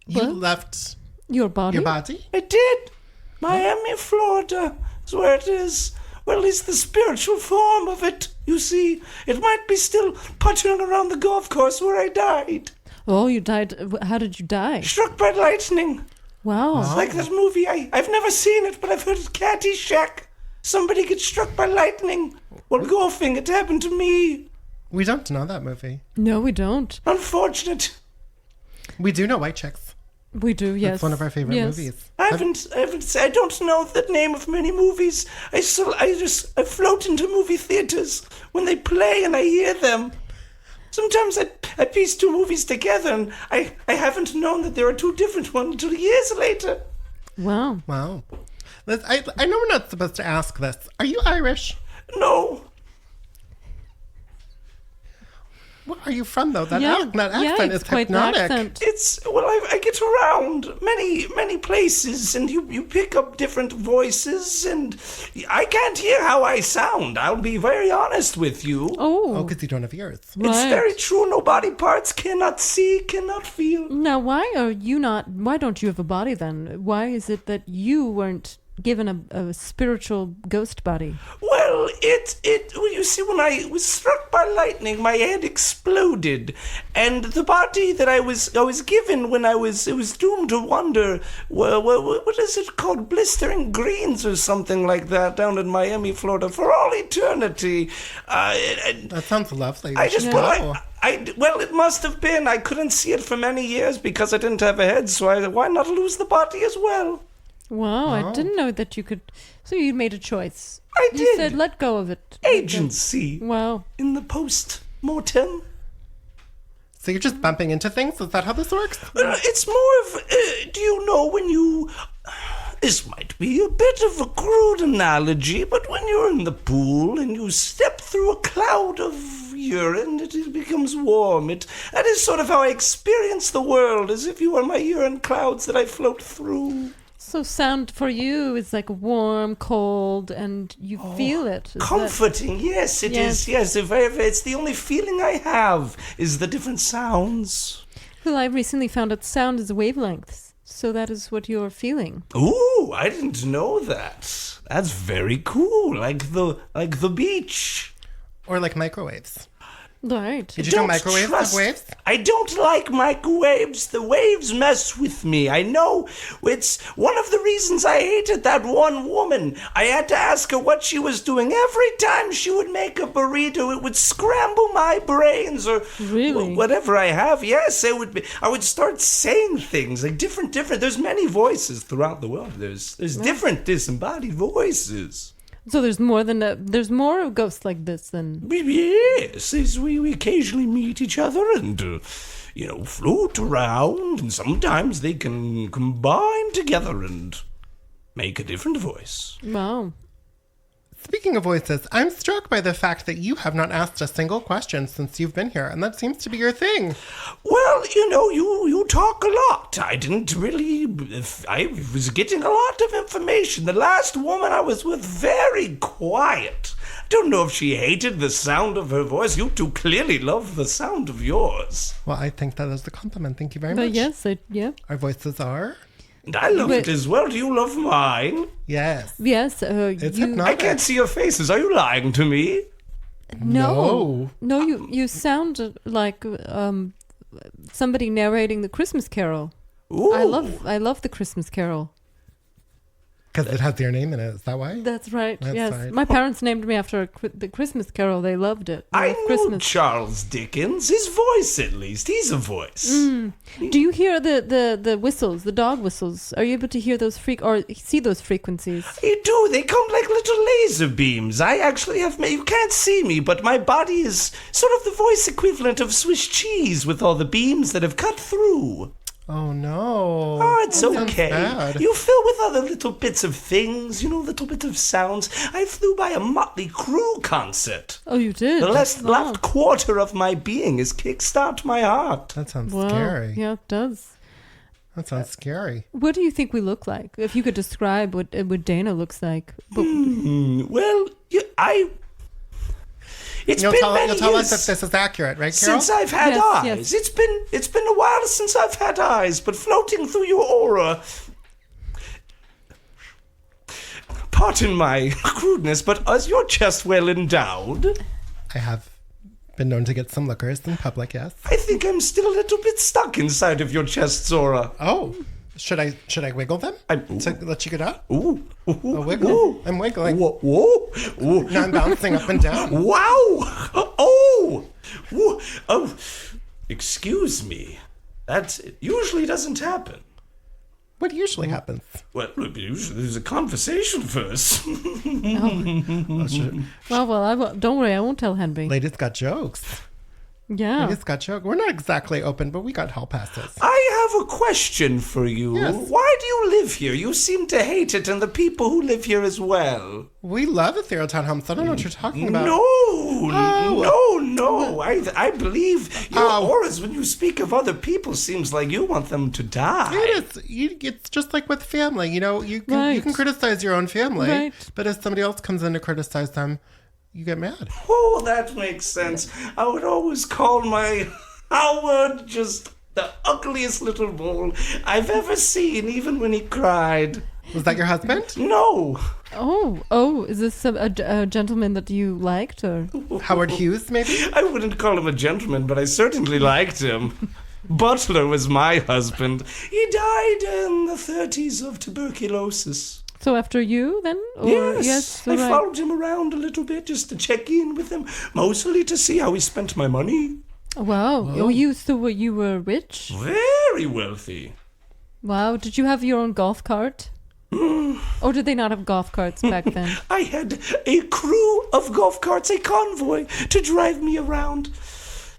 You
What?
left
Your body?
your body?
I did. Miami, Florida is where it is. Well, at least the spiritual form of it, you see. It might be still puttering around the golf course where I died.
Oh, you died. How did you die?
Struck by lightning.
Wow.
Oh.
Like that movie. I've never seen it, but I've heard it. Caddyshack. Somebody gets struck by lightning while golfing. It happened to me.
We don't know that movie.
No, we don't.
Unfortunate.
We do know White Chicks.
We do, yes.
It's one of our favorite
Yes.
movies.
I don't know the name of many movies. I float into movie theaters when they play and I hear them. Sometimes I piece two movies together and I haven't known that there are two different ones until years later.
Wow.
Wow. I know we're not supposed to ask this. Are you Irish?
No.
Where are you from, though? That
Yeah,
accent
it's
is
quite the
hypnotic.
accent.
I get around many places and you pick up different voices and I can't hear how I sound. I'll be very honest with you.
Oh,
Oh,
because you don't have ears.
It's
right.
very true. No body parts, cannot see, cannot feel.
Now, why don't you have a body then? Why is it that you weren't given a spiritual ghost body?
Well, you see, when I was struck by lightning, my head exploded, and the body that I was given when it was doomed to wander. Well, what is it called? Blistering Greens or something like that down in Miami, Florida, for all eternity.
That sounds lovely.
I
We
just
should
well,
go.
well, it must have been. I couldn't see it for many years because I didn't have a head. So why not lose the body as well?
Wow,
Wow.
I didn't know that you could. So you made a choice.
I
You
did.
said, let go of it.
Agency
Wow.
in the post-mortem.
So you're just bumping into things? Is that how this works?
It's more of, do you know when you... This might be a bit of a crude analogy, but when you're in the pool and you step through a cloud of urine, it becomes warm. That is sort of how I experience the world, as if you were my urine clouds that I float through.
So sound for you is like warm, cold, and you feel it. Is that-
Comforting, yes, it
Yes.
is. Yes, it's the only feeling I have is the different sounds.
Well, I recently found out sound is wavelengths, so that is what you're feeling.
Ooh, I didn't know that. That's very cool. Like the beach.
Or like microwaves.
Right.
Did you know microwaves have waves?
I don't like microwaves. The waves mess with me. I know it's one of the reasons I hated that one woman. I had to ask her what she was doing. Every time she would make a burrito, it would scramble my brains or
Really?
whatever I have. Yes, it would be. I would start saying things like different. There's many voices throughout the world. There's different disembodied voices.
So there's more ghosts like this than...
Yes, we occasionally meet each other and, float around, and sometimes they can combine together and make a different voice.
Wow.
Speaking of voices, I'm struck by the fact that you have not asked a single question since you've been here, and that seems to be your thing.
Well, you talk a lot. I didn't really... I was getting a lot of information. The last woman I was with, very quiet. I don't know if she hated the sound of her voice. You two clearly love the sound of yours.
Well, I think that is a compliment. Thank you very much.
But yes, yeah.
Our voices are?
And I love it as well. Do you love mine?
Yes.
Yes,
It's
you...
hypnotic.
I can't see your faces. Are you lying to me?
No, you sound like somebody narrating the Christmas Carol.
Ooh.
I love the Christmas Carol.
Because it has your name in it. Is that why?
That's right.
That's
yes,
right.
my parents named me after the Christmas Carol. They loved it. They
I
loved
know
Christmas.
Charles Dickens. His voice, at least. He's a voice.
Do you hear the whistles, the dog whistles? Are you able to hear those or see those frequencies?
You do. They come like little laser beams. I actually have... You can't see me, but my body is sort of the voice equivalent of Swiss cheese with all the beams that have cut through.
Oh, no.
Oh, it's
That sounds
okay.
bad.
You fill with other little bits of things, little bits of sounds. I flew by a Motley Crue concert.
Oh, you did?
The last
Wow.
quarter of my being is kickstart my heart.
That sounds
Wow.
scary.
Yeah, it does.
That sounds scary.
What do you think we look like? If you could describe what Dana looks like.
Well, it's
You'll
been
tell
many
us
years
if this is accurate, right, Carol?
since I've had
Yes,
eyes.
yes.
It's been a while since I've had eyes, but floating through your aura. Pardon my crudeness, but is your chest well endowed?
I have been known to get some lookers in public, yes.
I think I'm still a little bit stuck inside of your chest's aura.
Oh, should I wiggle them
I'm-
to let you get out?
Ooh,
A wiggle?
Ooh.
I'm wiggling.
Whoa, whoa, whoa.
Now I'm bouncing up and down.
Wow! Oh! Whoa. Oh! Excuse me. That usually doesn't happen.
What usually happens?
Well, look, usually there's a conversation first.
Oh,
Well, don't worry. I won't tell Henry.
Ladies got jokes.
Yeah.
Ladies got jokes. We're not exactly open, but we got hall passes.
I have a question for you.
Yes.
Why do you live here? You seem to hate it, and the people who live here as well.
We love Ethereal Townhomes. I don't know what you're talking about.
No. I believe your auras, when you speak of other people, seems like you want them to die.
It is. It's just like with family. You can
Right.
criticize your own family,
Right.
but if somebody else comes in to criticize them, you get mad.
Oh, that makes sense. I would always call my Howard just the ugliest little bull I've ever seen, even when he cried.
Was that your husband?
No.
Oh, is this a gentleman that you liked or?
Howard Hughes, maybe?
I wouldn't call him a gentleman, but I certainly liked him. Butler was my husband. He died in the 30s of tuberculosis.
So after you then? Or,
Yes, I
right.
followed him around a little bit just to check in with him, mostly to see how he spent my money.
Wow. Oh, you were rich?
Very wealthy.
Wow. Did you have your own golf cart? Or did they not have golf carts back then?
I had a crew of golf carts, a convoy, to drive me around.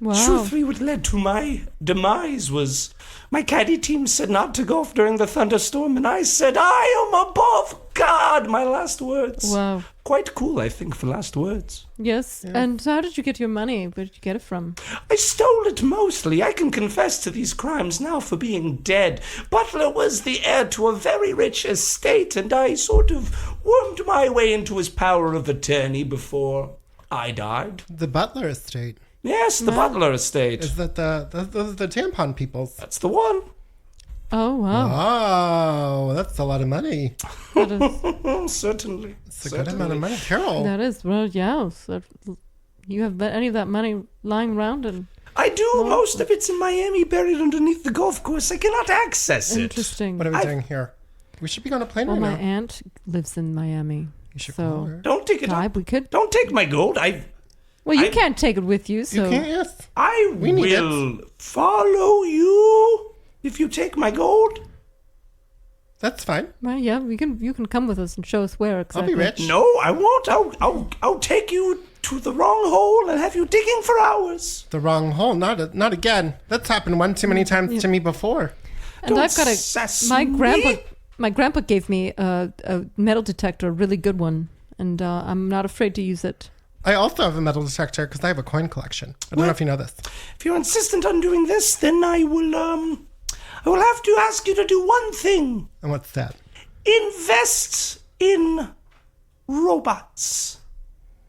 Wow.
Truthfully, what led to my demise was my caddy team said not to golf during the thunderstorm, and I said, I am above God, my last words.
Wow.
Quite cool, I think, for last words.
Yes. And so how did you get your money? Where did you get it from?
I stole it mostly. I can confess to these crimes now for being dead. Butler was the heir to a very rich estate, and I sort of wormed my way into his power of attorney before I died.
The Butler estate.
Yes, the Butler estate.
Is that those are the tampon peoples?
That's the one.
Oh, wow.
Oh, that's a lot of money.
That is,
Certainly.
It's a good amount of money. Carol.
that is, well, yeah. So you have any of that money lying around? And
I do. Most of it's in Miami, buried underneath the golf course. I cannot access it.
interesting.
What are we doing here? We should be on a plane
Well,
right
my
now.
aunt lives in Miami.
You should
so
call her.
Don't take it.
we could.
Don't take my gold.
Well, you
I-
can't take it with you, so
You can't, yes.
I
We need
will follow you if you take my gold.
That's fine.
well, yeah, you can come with us and show us where
I'll
exactly.
be rich.
No, I won't. I'll take you to the wrong hole and have you digging for hours.
The wrong hole. Not again. That's happened one too many times to me before.
And
Don't
I've got
sass
my grandpa.
me.
My grandpa gave me a metal detector, a really good one, and I'm not afraid to use it.
I also have a metal detector because I have a coin collection. I don't know if you know this.
If you're insistent on doing this, then I will have to ask you to do one thing.
And what's that?
Invest in robots.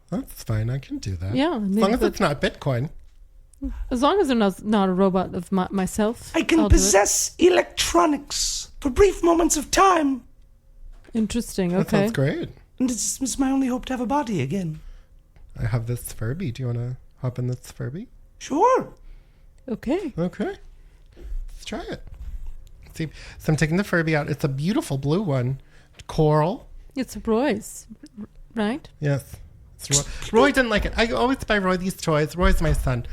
That's fine. I can do that.
Yeah,
As long as it's not Bitcoin.
as long as they're not a robot of myself.
I can
I'll do it.
possess electronics for brief moments of time.
Interesting.
That
Okay.
sounds great.
And it's my only hope to have a body again.
I have this Furby. Do you want to hop in this Furby?
Sure.
Okay.
Okay. Let's try it. See, so I'm taking the Furby out. It's a beautiful blue one. Coral.
It's Roy's, right?
Yes. It's Roy didn't like it. I always buy Roy these toys. Roy's my son.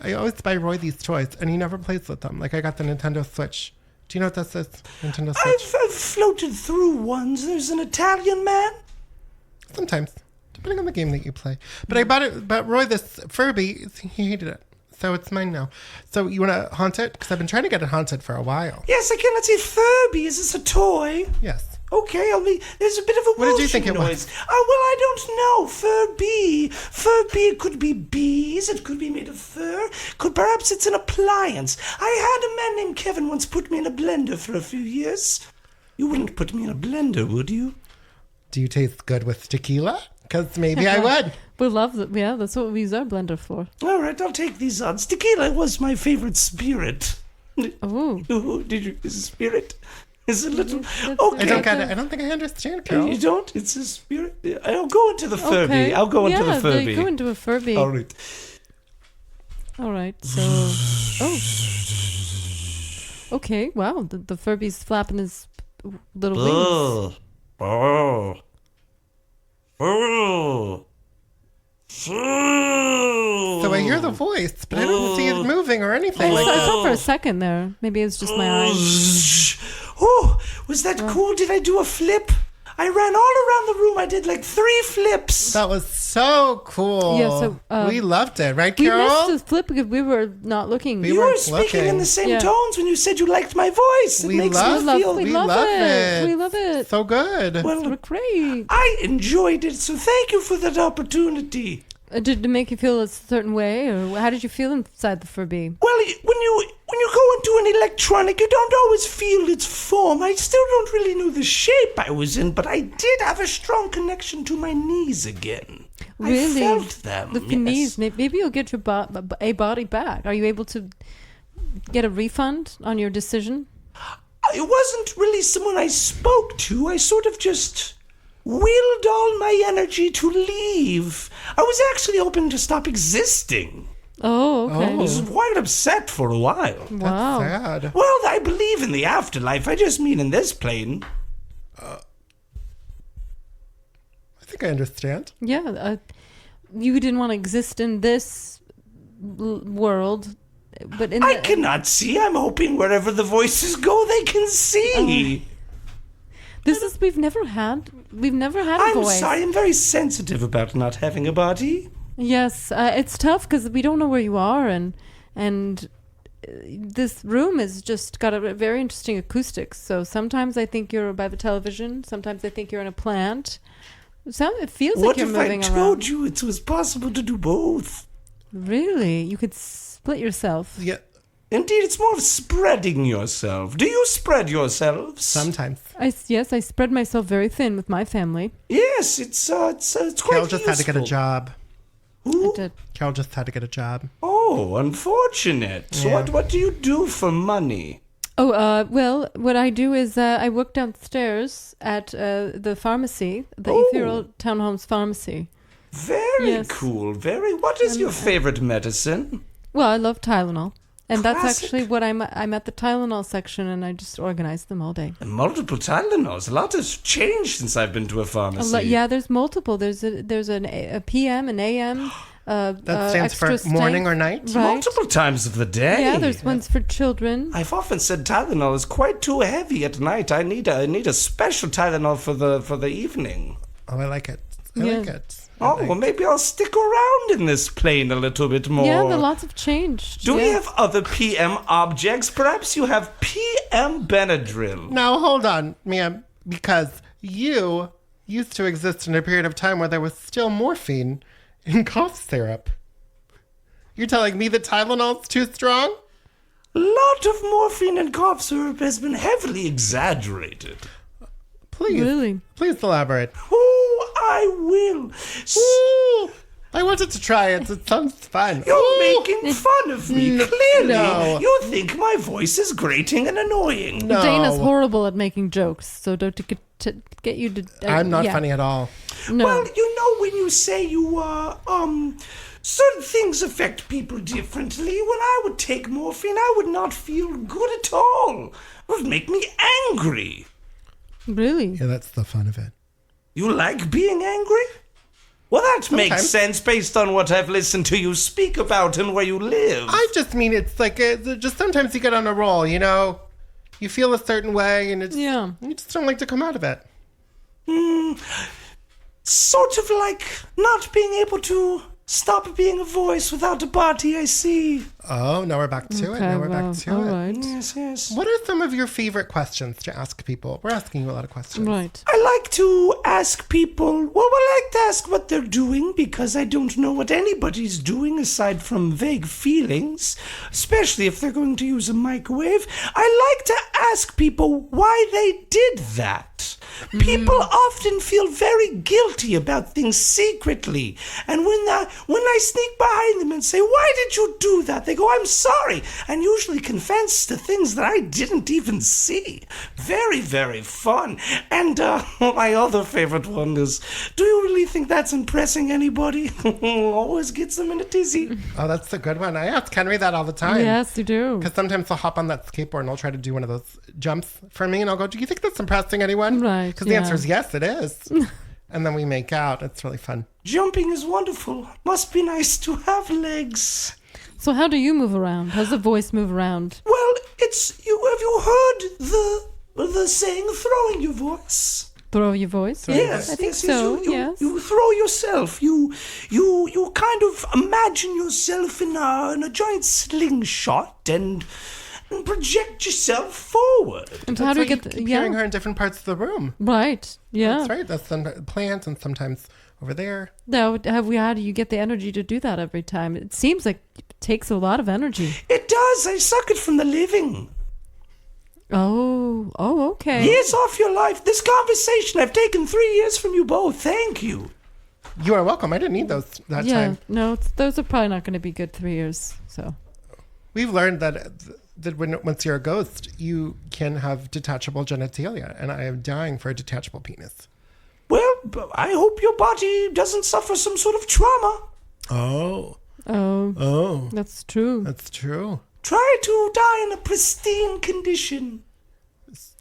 I always buy Roy these toys, and he never plays with them. Like, I got the Nintendo Switch. Do you know what this is? Nintendo Switch?
I've floated through ones. There's an Italian man.
Sometimes, depending on the game that you play. But I bought Roy this Furby. He hated it. So it's mine now. So you want to haunt it? Because I've been trying to get it haunted for a while.
Yes, I cannot say Furby. Is this a toy?
Yes.
Okay, there's a bit of a
What did you think
whooshing
it was?
noise. Oh, well, I don't know. Furby. Furby could be bees. It could be made of fur. Perhaps it's an appliance. I had a man named Kevin once put me in a blender for a few years. You wouldn't put me in a blender, would you?
Do you taste good with tequila? Because maybe I would.
We love that. Yeah, that's what we use our blender for.
All right, I'll take these odds. Tequila was my favorite spirit.
Oh.
Did you? Is a spirit? Is a little.
That's-
Okay.
I don't get it. I don't think I understand, Carol.
You don't? It's a spirit. I'll go into the Furby.
Okay.
I'll go into the
Yeah,
Furby.
go into a Furby.
All right.
All right. So. Oh. Okay. Wow. The Furby's flapping his little wings.
Oh. Oh.
So I hear the voice, but I don't see it moving or anything like
I
that.
saw for a second there. Maybe it's just my eyes.
Oh, was that cool? Did I do a flip? I ran all around the room. I did like 3 flips.
That was so cool.
Yeah, so,
we loved it, right,
We
Carol?
missed the flip because we were not looking.
We
You
were
were speaking in
looking.
the same
Yeah.
tones when you said you liked my voice. It
We
makes
love-
me feel.
we
we
love
love
it.
it.
We love it.
So good.
Well,
We're great.
I enjoyed it, so thank you for that opportunity.
Did it make you feel a certain way, or how did you feel inside the Furby?
Well, when you go into an electronic, you don't always feel its form. I still don't really know the shape I was in, but I did have a strong connection to my knees again.
Really?
I felt them.
The
yes.
knees. Maybe you'll get your a body back. Are you able to get a refund on your decision?
It wasn't really someone I spoke to. I sort of just willed all my energy to leave. I was actually hoping to stop existing.
Oh, okay.
I was quite upset for a while.
Wow.
Sad.
Well, I believe in the afterlife. I just mean in this plane.
I think I understand.
Yeah. You didn't want to exist in this world, but in
I
the,
cannot see. I'm hoping wherever the voices go, they can see.
this is we've never had a
I'm
voice.
sorry. I'm very sensitive about not having a body.
Yes, it's tough because we don't know where you are, and this room has just got a very interesting acoustics. So sometimes I think you're by the television. Sometimes I think you're in a plant. It feels like
What
you're
if I
moving
told
around.
you it was possible to do both?
Really, you could split yourself.
Yeah,
Indeed, it's more of spreading yourself. Do you spread yourselves?
sometimes.
Yes, I spread myself very thin with my family.
Yes, it's quite
Carol just had to get a
useful.
job.
Who?
I did.
Carol just had to get a job.
Oh, unfortunate.
Yeah.
What do you do for money?
Oh, well, what I do is I work downstairs at the pharmacy, the
Oh.
Ethereal Townhomes Pharmacy.
Very
Yes.
cool. What is your favorite medicine?
Well, I love Tylenol. And that's
Classic.
actually what I'm at the Tylenol section, and I just organize them all day.
Multiple Tylenols. A lot has changed since I've been to a pharmacy.
Yeah, there's multiple. There's a PM, an AM.
That stands for
extra
morning
strength.
or night?
Right.
Multiple times of the day.
Yeah, there's ones for children.
I've often said Tylenol is quite too heavy at night. I need a special Tylenol for the evening.
Oh, I like it. I
Yeah.
like it.
Oh, well, maybe I'll stick around in this plane a little bit more.
Yeah, the lots have changed.
Do we
yeah.
have other PM objects? Perhaps you have PM Benadryl.
Now, hold on, ma'am, because you used to exist in a period of time where there was still morphine in cough syrup. You're telling me that Tylenol's too strong?
A lot of morphine and cough syrup has been heavily exaggerated.
Please.
Really?
Please elaborate.
Oh, I will.
Ooh, I wanted to try it. It sounds fun.
You're
Ooh.
making fun of me. Clearly,
no.
you think my voice is grating and annoying.
No.
Dana's horrible at making jokes, so to get you to...
I'm not
yeah.
funny at all.
No.
Well, you know when you say you certain things affect people differently. When I would take morphine, I would not feel good at all. It would make me angry.
Really?
Yeah, that's the fun of it.
You like being angry? Well, that makes
Sometimes.
sense based on what I've listened to you speak about and where you live.
I just mean it's like, just sometimes you get on a roll, you know? You feel a certain way and it's,
Yeah.
you just don't like to come out of it.
Sort of like not being able to stop being a voice without a body, I see.
Oh, now we're back to it. Now we're back to
all
it.
right.
Yes, yes.
What are some of your favorite questions to ask people? We're asking you a lot of questions.
Right.
I like to ask people, well, I like to ask what they're doing because I don't know what anybody's doing aside from vague feelings, especially if they're going to use a microwave. I like to ask people why they did that. People often feel very guilty about things secretly, and when I sneak behind them and say, why did you do that? They go, I'm sorry, and usually confess to things that I didn't even see. Very, very fun. And my other favorite one is, do you really think that's impressing anybody? Always gets them in a tizzy.
Oh, that's a good one. I ask Henry that all the time.
Yes, you do.
Because sometimes he'll hop on that skateboard and I'll try to do one of those jumps for me. And I'll go, do you think that's impressing anyone?
Right,
Because the
yeah.
answer is yes, it is. And then we make out. It's really fun.
Jumping is wonderful. Must be nice to have legs.
So how do you move around? How's the voice move around?
Well, it's you. Have you heard the saying "throwing your voice"?
Throw your voice?
Yes,
I think
yes,
so,
yes.
yes.
You throw yourself. You kind of imagine yourself in a giant slingshot and project yourself forward.
And how do you get...
keep hearing her in different parts of the room.
Right, yeah.
That's right. That's some plants and sometimes over there.
Now, how do you get the energy to do that every time? It seems like it takes a lot of energy.
It does. I suck it from the living.
Oh, okay.
Years off your life. This conversation, I've taken 3 years from you both. Thank you.
You are welcome. I didn't need those that
Yeah,
time.
no, those are probably not going to be good 3 years, so...
We've learned that once you're a ghost, you can have detachable genitalia, and I am dying for a detachable penis.
Well, I hope your body doesn't suffer some sort of trauma.
Oh,
Oh, that's true.
that's true.
Try to die in a pristine condition.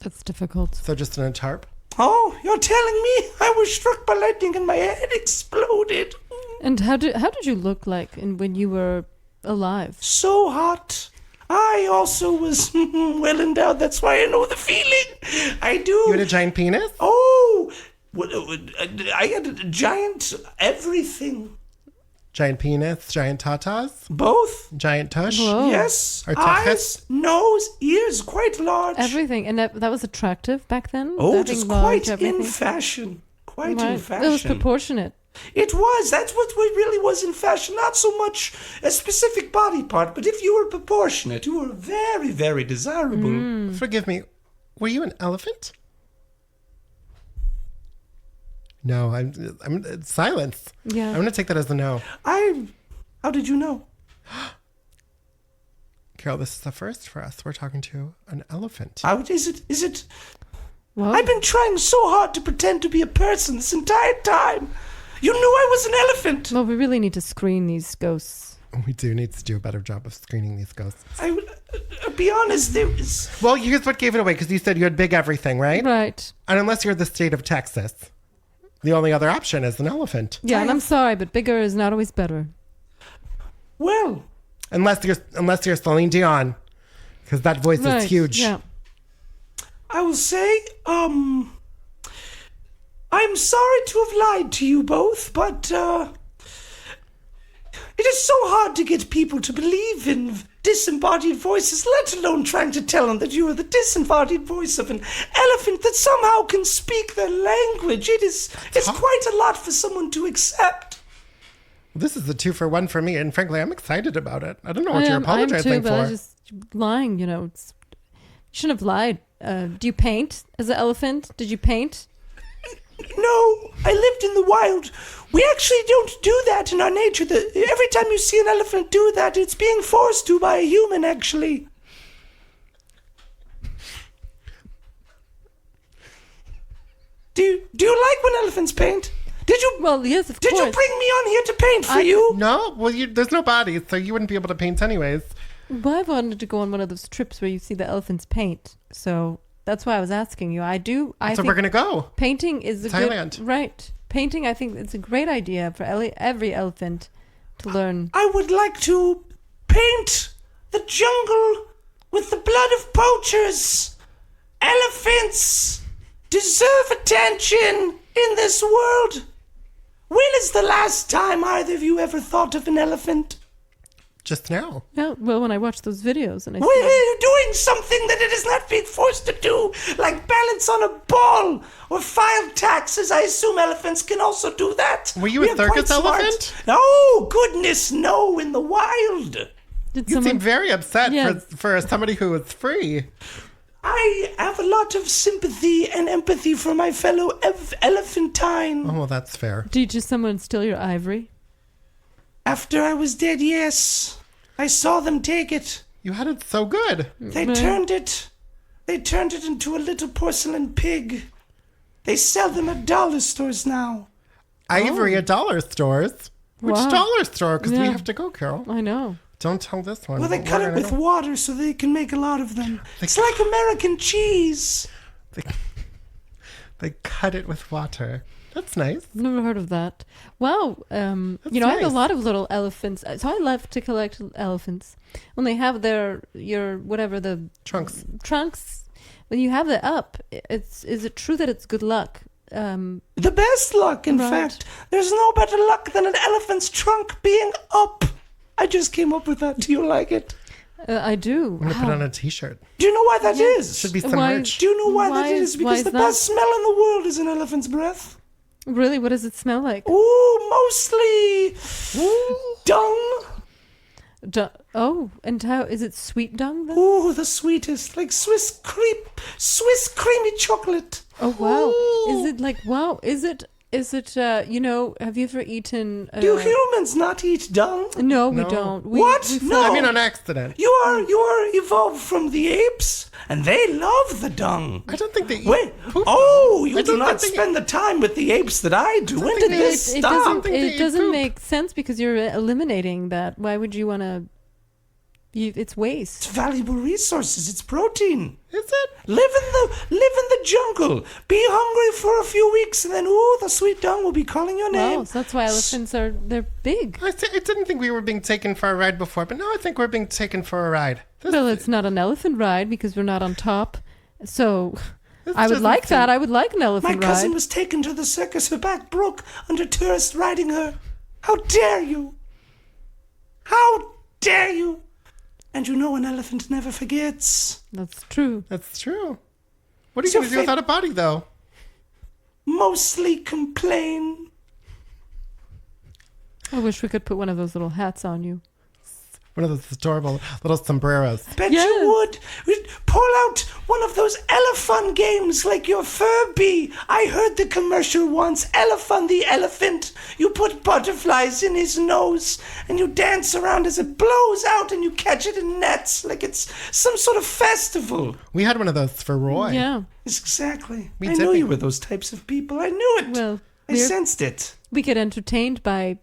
That's difficult.
So just in a tarp?
Oh, you're telling me I was struck by lightning and my head exploded.
And how did you look like when you were alive?
So hot. I also was well endowed. That's why I know the feeling. I do.
You had a giant penis?
Oh, I had a giant everything.
Giant penis, giant tatas,
Both.
giant tush.
Whoa.
Yes.
Or
Eyes, nose, ears, quite large.
Everything. And that was attractive back then?
Oh,
Having
just
large
quite in
everything?
fashion. Quite
Right.
in fashion.
It was proportionate.
It was. That's what really was in fashion. Not so much a specific body part, but if you were proportionate, you were very, very desirable.
Forgive me, were you an elephant? No, I'm silence.
Yeah.
I'm going to take that as a no.
How did you know?
Carol, this is the first for us. We're talking to an elephant.
Is it?
Well,
I've been trying so hard to pretend to be a person this entire time. You knew I was an elephant.
well, we really need to screen these ghosts.
We do need to do a better job of screening these ghosts.
I'll be honest, there was...
Well, here's what gave it away, because you said you had big everything, right?
Right.
And unless you're the state of Texas, the only other option is an elephant.
Yeah, and I'm sorry, but bigger is not always better.
Well...
Unless you're Celine Dion, because that voice is huge.
Yeah.
I will say, I'm sorry to have lied to you both, but, it is so hard to get people to believe in disembodied voices, let alone trying to tell them that you are the disembodied voice of an elephant that somehow can speak their language. It's quite a lot for someone to accept.
This is a 2-for-1 for me, and frankly, I'm excited about it. I don't know what you're apologizing
I am too,
for.
but I was just lying, you shouldn't have lied. Do you paint as an elephant? Did you paint?
No, I lived in the wild. We actually don't do that in our nature. Every time you see an elephant do that, it's being forced to by a human, actually. Do you like when elephants paint? Did you?
Well, yes, of course.
Did you bring me on here to paint for you?
No, well, there's no bodies, so you wouldn't be able to paint anyways.
Well, I wanted to go on one of those trips where you see the elephants paint. So that's why I was asking you. I think
We're gonna go.
painting is a
Thailand.
good right. Painting, I think it's a great idea for every elephant to learn.
I would like to paint the jungle with the blood of poachers. Elephants deserve attention in this world. When is the last time either of you ever thought of an elephant?
Just now.
Yeah, well, when I watch those videos and I
Well,
see
you're doing something that it is not being forced to do, like balance on a ball or file taxes. I assume elephants can also do that.
Were you
We
a
are quite
circus
smart.
elephant?
No, goodness, no, in the wild.
did
You
someone
seem very upset
Yes.
for somebody who is free.
I have a lot of sympathy and empathy for my fellow elephantine.
Oh, well, that's fair.
did you someone steal your ivory?
After I was dead, yes. I saw them take it.
You had it so good.
They
Right.
turned it into a little porcelain pig. They sell them at dollar stores now.
Ivory at dollar stores. Which
Wow.
dollar store? Because we
Yeah.
have to go, Carol.
I know.
Don't tell this one.
Well, they
but
cut
we're
it
gonna
with
go.
water so they can make a lot of them. It's like American cheese.
They cut it with water. That's nice.
I've never heard of that. Wow. I have a
nice.
lot of little elephants. So I love to collect elephants. When they have the trunks, when you have it up, is it true that it's good luck?
The best luck, in
Right.
fact. There's no better luck than an elephant's trunk being up. I just came up with that. Do you like it?
I do.
I'm going to put on a t-shirt.
Do you know why that is?
Should be some
Why-
merch.
Do you know why,
Why
that
is-
is?
why
Because
is
the
that?
best smell in the world is an elephant's breath.
Really? What does it smell like?
Ooh, mostly dung.
And how is it? Sweet dung then?
Ooh, the sweetest, like Swiss creamy chocolate.
Oh wow! Is it like wow? Is it? Have you ever eaten?
Do humans not eat dung?
No, we
No.
don't.
What? No.
I mean, on accident.
You are evolved from the apes, and they love the dung.
I don't think they eat
Wait,
poop,
oh,
though.
you
I
do
don't
not
think they
spend the time with the apes that I do. When
think
did
they-
this
It
stop?
doesn't.
think they
It
eat
doesn't
poop.
make sense because you're eliminating that. Why would you want to? It's waste.
It's valuable resources. It's protein.
Is it?
Live in the jungle. Be hungry for a few weeks, and then the sweet dung will be calling your name.
Wow, so that's why elephants they're big.
I didn't think we were being taken for a ride before, but now I think we're being taken for a ride.
Well, it's not an elephant ride because we're not on top. So
This
I would
doesn't
like that.
seem-
I would like an
My
elephant
cousin
ride.
was taken to the circus. Her back broke under tourists riding her. How dare you? How dare you? And you know an elephant never forgets.
That's true.
That's true. What are you
So
going to do without a body, though?
Mostly complain.
I wish we could put one of those little hats on you.
One of those adorable little sombreros.
Bet you would. We'd pull out one of those elephant games like your Furby. I heard the commercial once. Elephant the elephant. You put butterflies in his nose and you dance around as it blows out and you catch it in nets like it's some sort of festival.
We had one of those for Roy.
Yeah.
Yes, exactly.
We
I
did
knew
it.
you were those types of people. I knew it.
Well,
I sensed it.
we get entertained by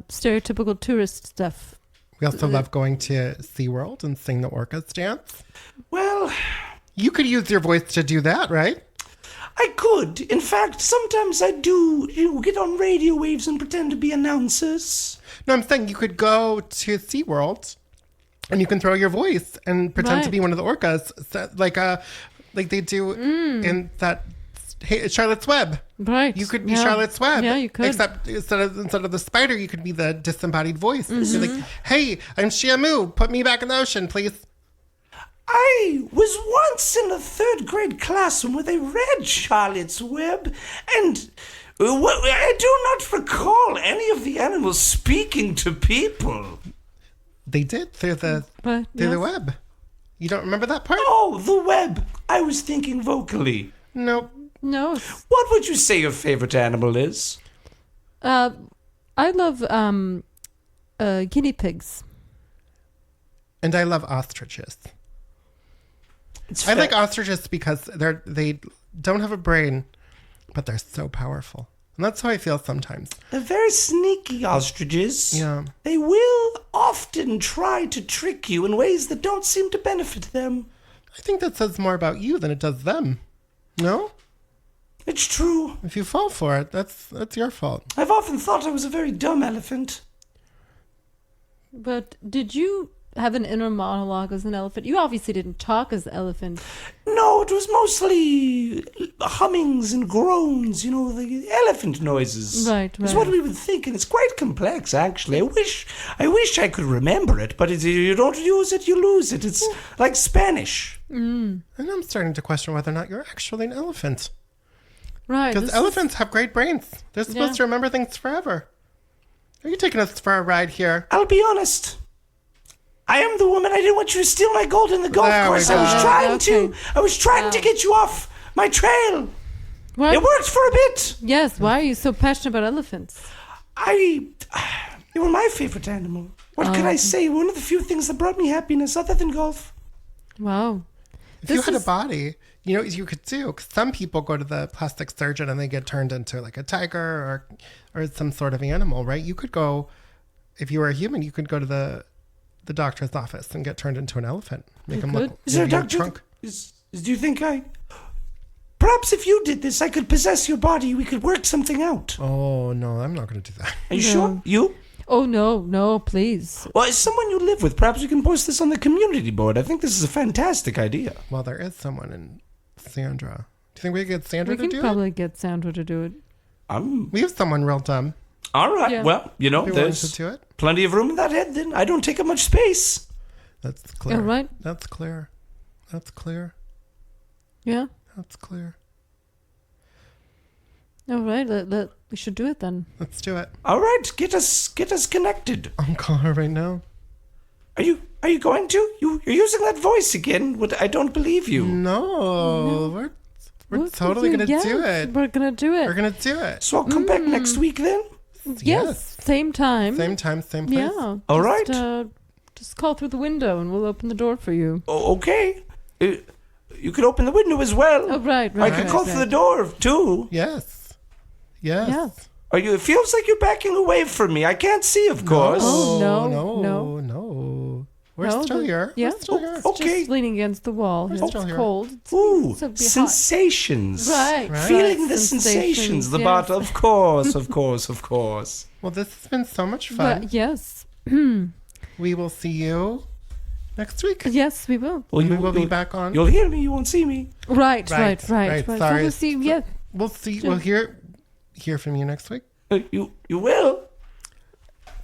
stereotypical tourist stuff.
We also love going to SeaWorld and sing the orcas dance.
Well,
You could use your voice to do that, right?
I could. In fact, sometimes I do, get on radio waves and pretend to be announcers.
No, I'm saying you could go to SeaWorld and you can throw your voice and pretend to
Right.
be one of the orcas, so, like they do in that Charlotte's Web.
Right.
You could be
Yeah.
Charlotte's Web.
Yeah, you could.
Except instead of the spider, you could be the disembodied voice. You're like, hey, I'm Shamu. Put me back in the ocean, please.
I was once in a third grade classroom where they read Charlotte's Web, and I do not recall any of the animals speaking to people.
They did through the
But,
through the
yes.
web. You don't remember that part?
Oh, the web. I was thinking vocally.
No.
No.
What would you say your favorite animal is?
I love guinea pigs.
And I love ostriches.
It's
I like ostriches because they don't have a brain, but they're so powerful. And that's how I feel sometimes.
They're very sneaky ostriches.
Yeah.
They will often try to trick you in ways that don't seem to benefit them.
I think that says more about you than it does them. No?
It's true.
If you fall for it, that's your fault.
I've often thought I was a very dumb elephant.
But did you have an inner monologue as an elephant? You obviously didn't talk as an elephant.
No, it was mostly hummings and groans, the elephant noises.
Right,
It's
right.
what we would think, and it's quite complex, actually. I wish I could remember it, but you don't use it, you lose it. It's like Spanish.
And I'm starting to question whether or not you're actually an elephant.
Right.
Because elephants have great brains. They're supposed to remember things forever. Are you taking us for a ride here?
I'll be honest. I am the woman. I didn't want you to steal my gold in the golf
There we
course. I
go.
was trying to get you off my trail.
What?
It worked for a bit.
Yes. Why are you so passionate about elephants?
You were my favorite animal. What could I say? One of the few things that brought me happiness other than golf.
Wow.
If you had a body, you could do. 'Cause some people go to the plastic surgeon and they get turned into like a tiger or some sort of animal, right? You could go, if you were a human, you could go to the doctor's office and get turned into an elephant. Make him look.
Is there a
maybe
doctor?
trunk.
Do you think perhaps if you did this, I could possess your body. We could work something out.
Oh no, I'm not going to do that.
Are you sure? You?
Oh no, please.
Well, as someone you live with, perhaps we can post this on the community board. I think this is a fantastic idea.
Well, there is someone in Sandra. Do you think we could get Sandra
We
to
can
do
probably get Sandra to do it.
We have someone real dumb.
All right.
Yeah.
Well,
Be willing
there's
to do it.
plenty of room in that head. Then I don't take up much space.
That's clear.
All right.
That's clear. That's clear.
Yeah.
That's clear.
All right. We should do it then.
Let's do it.
All right, get us connected.
I'll call her right now.
Are you going to? You're using that voice again. I don't believe you.
No, we're totally gonna do it.
We're gonna do it.
We're gonna do it.
So I'll come back next week then.
Yes. Same time.
Same time, same place.
Yeah.
All right.
Just call through the window and we'll open the door for you.
Oh, okay. You can open the window as well.
Oh, right.
I can call through the door too.
Yes. Yes.
Yeah.
Are you? It feels like you're backing away from me. I can't see, of course.
Oh, no.
no. We're
No,
still here.
Yeah.
We're still here.
Okay.
Just leaning against the wall. It's
still here.
cold.
Ooh,
So it'd be hot.
sensations.
Right.
Feeling the sensations. The
yes.
bottle. Of course, of course, of course.
Well, this has been so much fun.
But yes.
We will see you next week.
Yes, we will.
Well,
We will be back on.
You'll hear me. You won't see me.
Right.
Right.
So
Sorry.
we'll see. Yeah.
We'll see. We'll hear from you next week.
You will.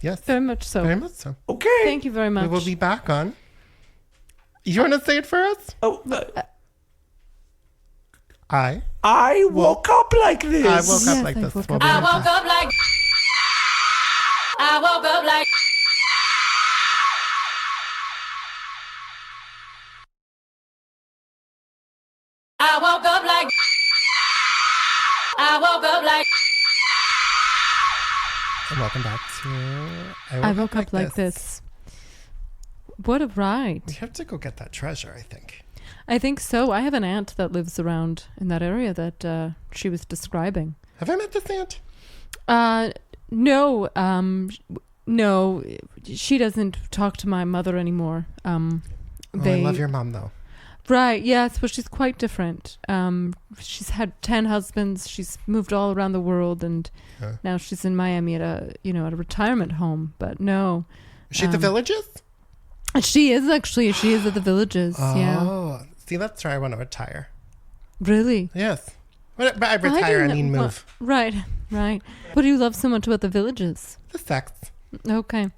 Yes.
Very much so.
Very much so.
Okay.
Thank you very much.
We will be back on. You want to say it for us?
Oh, I woke up like this.
I woke up
Yes,
like
I
this.
woke
We'll
up
be
I
right
woke
back.
up like. I woke up like. I woke up like. I woke up like.
And welcome back to
I woke up like this. What a ride.
We have to go get that treasure, I think.
I think so. I have an aunt that lives around in that area that she was describing.
Have I met this aunt?
No. No. She doesn't talk to my mother anymore.
I love your mom, though.
Right, yes, but she's quite different. She's had 10 husbands. She's moved all around the world, and now she's in Miami at a retirement home. But no,
is she at the Villages?
She is actually. She is at the Villages.
Oh,
yeah.
See, that's where I want to retire.
Really?
Yes, but by retire, I mean move.
Right. What do you love so much about the Villages?
The sex.
Okay.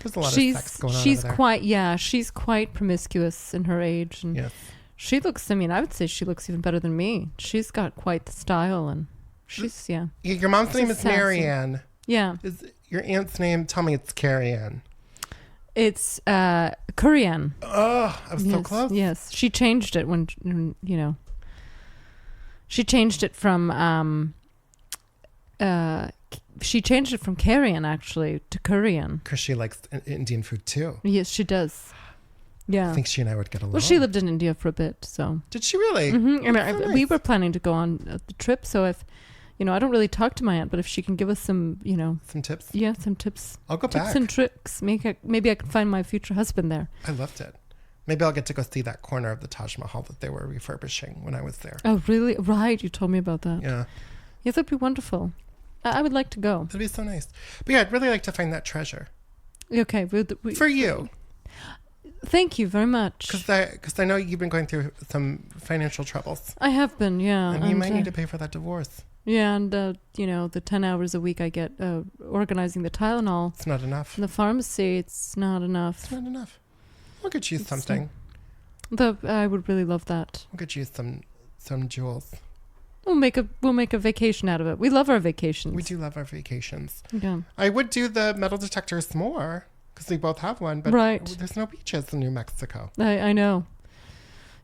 There's a lot of sex going on
She's
over there.
she's quite promiscuous in her age, and
Yes.
she looks. I mean, I would say she looks even better than me. She's got quite the style, and she's
Your mom's name is
sassy.
Marianne.
Yeah.
Is your aunt's name? Tell me it's Carrie Ann.
It's Korean.
Oh, I was so
Yes,
close.
Yes, she changed it when She changed it from Korean actually to Korean.
Because she likes Indian food too.
Yes, she does. Yeah.
I think she and I would get along.
Well, she lived in India for a bit, so.
Did she really?
Mm-hmm. And
That's so
we
nice.
were planning to go on the trip, so if, I don't really talk to my aunt, but if she can give us some,
Some tips?
yeah, some tips.
I'll go
Tips
back.
and tricks. Maybe I can find my future husband there.
I loved it. Maybe I'll get to go see that corner of the Taj Mahal that they were refurbishing when I was there.
Oh, really? Right. You told me about that.
Yeah.
Yes, that'd be wonderful. I would like to go.
That'd be so nice. But yeah, I'd really like to find that treasure.
Okay.
For you.
Thank you very much.
Because I know you've been going through some financial troubles.
I have been, yeah.
And you might need to pay for that divorce.
Yeah, and, the 10 hours a week I get organizing the Tylenol
It's not enough.
in the pharmacy, it's not enough.
It's not enough. We'll get you something.
I would really love that.
We'll get you some jewels.
We'll make a vacation out of it. We love our vacations.
We do love our vacations.
Yeah.
I would do the metal detectors more because we both have one, but
Right.
there's no beaches in New Mexico.
I know.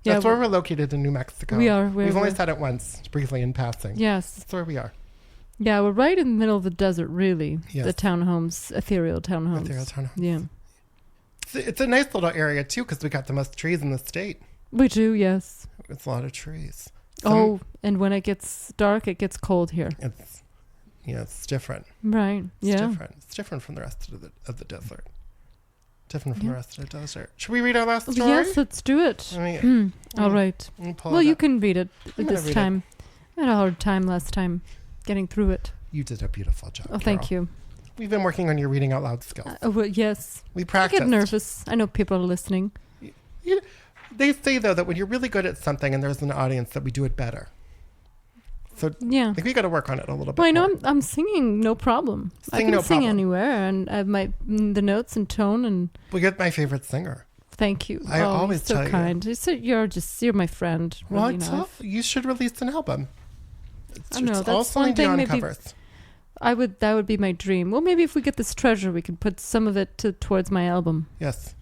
Yeah,
That's where we're located in New Mexico.
we are.
We've only said it once, briefly in passing.
Yes.
That's where we are.
Yeah, we're right in the middle of the desert, really.
Yes.
The townhomes, ethereal townhomes.
Ethereal townhomes.
Yeah.
It's a nice little area, too, because we got the most trees in the state.
We do, yes.
It's a lot of trees.
And when it gets dark, it gets cold here.
It's different.
Right.
It's different. It's different from the rest of the desert. Different from the rest of the desert. Should we read our last story?
Yes, let's do it. All right. Well, you can read it this time. I had a hard time last time getting through it.
You did a beautiful job.
Oh, thank you.
We've been working on your reading out loud skills.
Well, yes.
We
I
practiced.
get nervous. I know people are listening.
They say, though, that when you're really good at something and there's an audience, that we do it better. So
Yeah.
I think we got to work on it a little bit
Well, I know
more.
I'm singing no problem. I
Sing
can
no
sing
problem.
anywhere, and I have the notes and tone. And
Well, you're my favorite singer.
thank you.
I always
you're so
tell you.
kind. You're my friend.
Well,
Really enough.
you should release an album.
I know,
It's all
that's one
Celine
thing
Dion
maybe-
covers.
That would be my dream. Well, maybe if we get this treasure, we can put some of it towards my album.
Yes.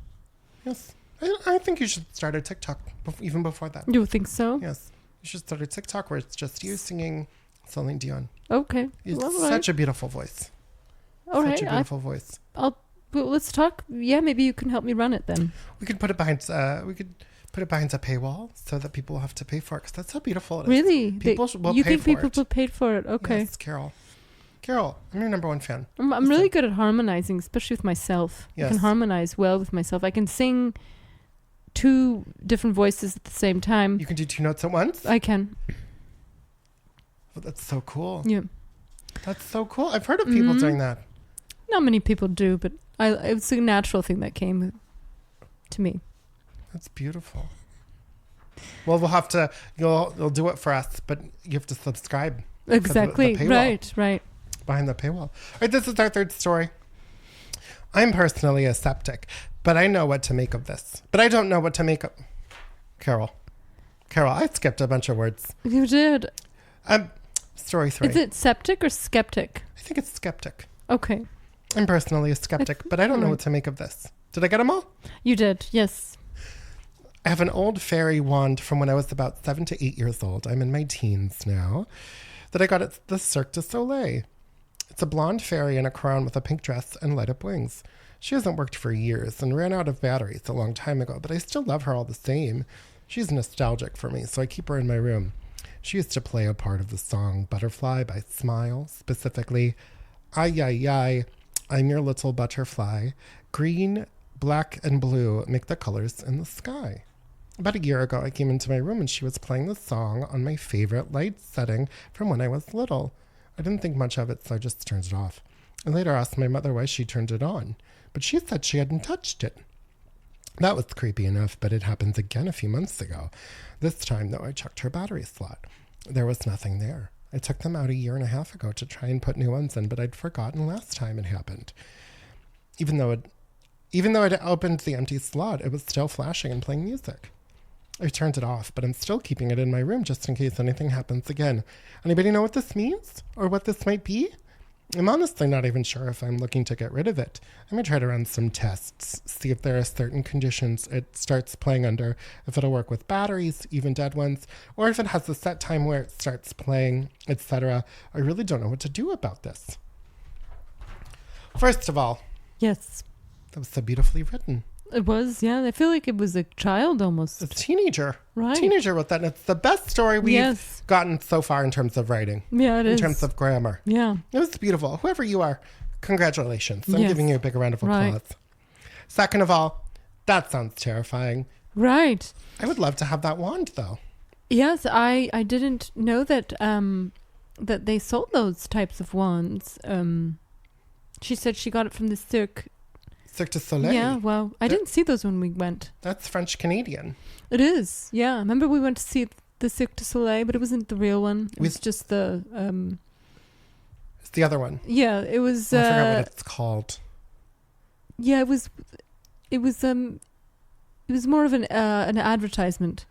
I think you should start a TikTok even before that.
You think so?
Yes. You should start a TikTok where it's just you singing Celine Dion.
Okay.
It's
Well,
such a beautiful voice.
All
Such
right.
a beautiful voice.
Well, let's talk. Yeah, maybe you can help me run it then.
We could put it behind. Put it behind a paywall so that people will have to pay for it because that's how beautiful it is.
Really?
People will
you
pay
think
for
people
it.
will pay for it? Okay.
Yes, Carol, I'm your number one fan.
I'm really good at harmonizing, especially with myself. I
Yes.
can harmonize well with myself. I can sing two different voices at the same time.
You can do two notes at once.
I can.
Well, that's so cool.
Yeah.
That's so cool. I've heard of people doing that.
Not many people do, but it's a natural thing that came to me.
That's beautiful. Well, we'll have to. You'll do it for us, but you have to subscribe.
Exactly.
the paywall.
Right.
Behind the paywall. All right, this is our third story. I'm personally a skeptic, but I know what to make of this. But I don't know what to make of. Carol, I skipped a bunch of words.
You did.
Story 3.
Is it septic or skeptic?
I think it's skeptic.
Okay.
I'm personally a skeptic, but I don't know what to make of this. Did I get them all?
You did. Yes.
I have an old fairy wand from when I was about 7 to 8 years old. I'm in my teens now. That I got at the Cirque du Soleil. It's a blonde fairy in a crown with a pink dress and light up wings. She hasn't worked for years and ran out of batteries a long time ago, but I still love her all the same. She's nostalgic for me, so I keep her in my room. She used to play a part of the song Butterfly by Smile, specifically, "Ay, ay, ay, I'm your little butterfly. Green, black, and blue make the colors in the sky." About a year ago, I came into my room and she was playing the song on my favorite light setting from when I was little. I didn't think much of it, so I just turned it off. I later asked my mother why she turned it on, but she said she hadn't touched it. That was creepy enough, but it happened again a few months ago. This time, though, I checked her battery slot. There was nothing there. I took them out a year and a half ago to try and put new ones in, but I'd forgotten last time it happened. Even though I'd opened the empty slot, it was still flashing and playing music. I turned it off, but I'm still keeping it in my room just in case anything happens again. Anybody know what this means? Or what this might be? I'm honestly not even sure if I'm looking to get rid of it. I'm going to try to run some tests, see if there are certain conditions it starts playing under, if it'll work with batteries, even dead ones, or if it has a set time where it starts playing, etc. I really don't know what to do about this. First of all,
Yes.
that was so beautifully written.
It was, yeah. I feel like it was a child almost.
A teenager.
Right.
Teenager wrote that. And it's the best story we've gotten so far in terms of writing.
Yeah, it is.
In terms of grammar.
Yeah.
It was beautiful. Whoever you are, congratulations. I'm
Yes.
giving you a big round of applause.
Right.
Second of all, that sounds terrifying.
Right.
I would love to have that wand, though.
Yes, I didn't know that that they sold those types of wands. She said she got it from the Cirque.
Cirque du Soleil.
Yeah, well, I didn't see those when we went.
That's French-Canadian.
It is, yeah. Remember we went to see the Cirque du Soleil, but it wasn't the real one. It
We-
was just the...
It's the other one.
yeah, it was...
I forgot what it's called.
yeah, it was more of an advertisement.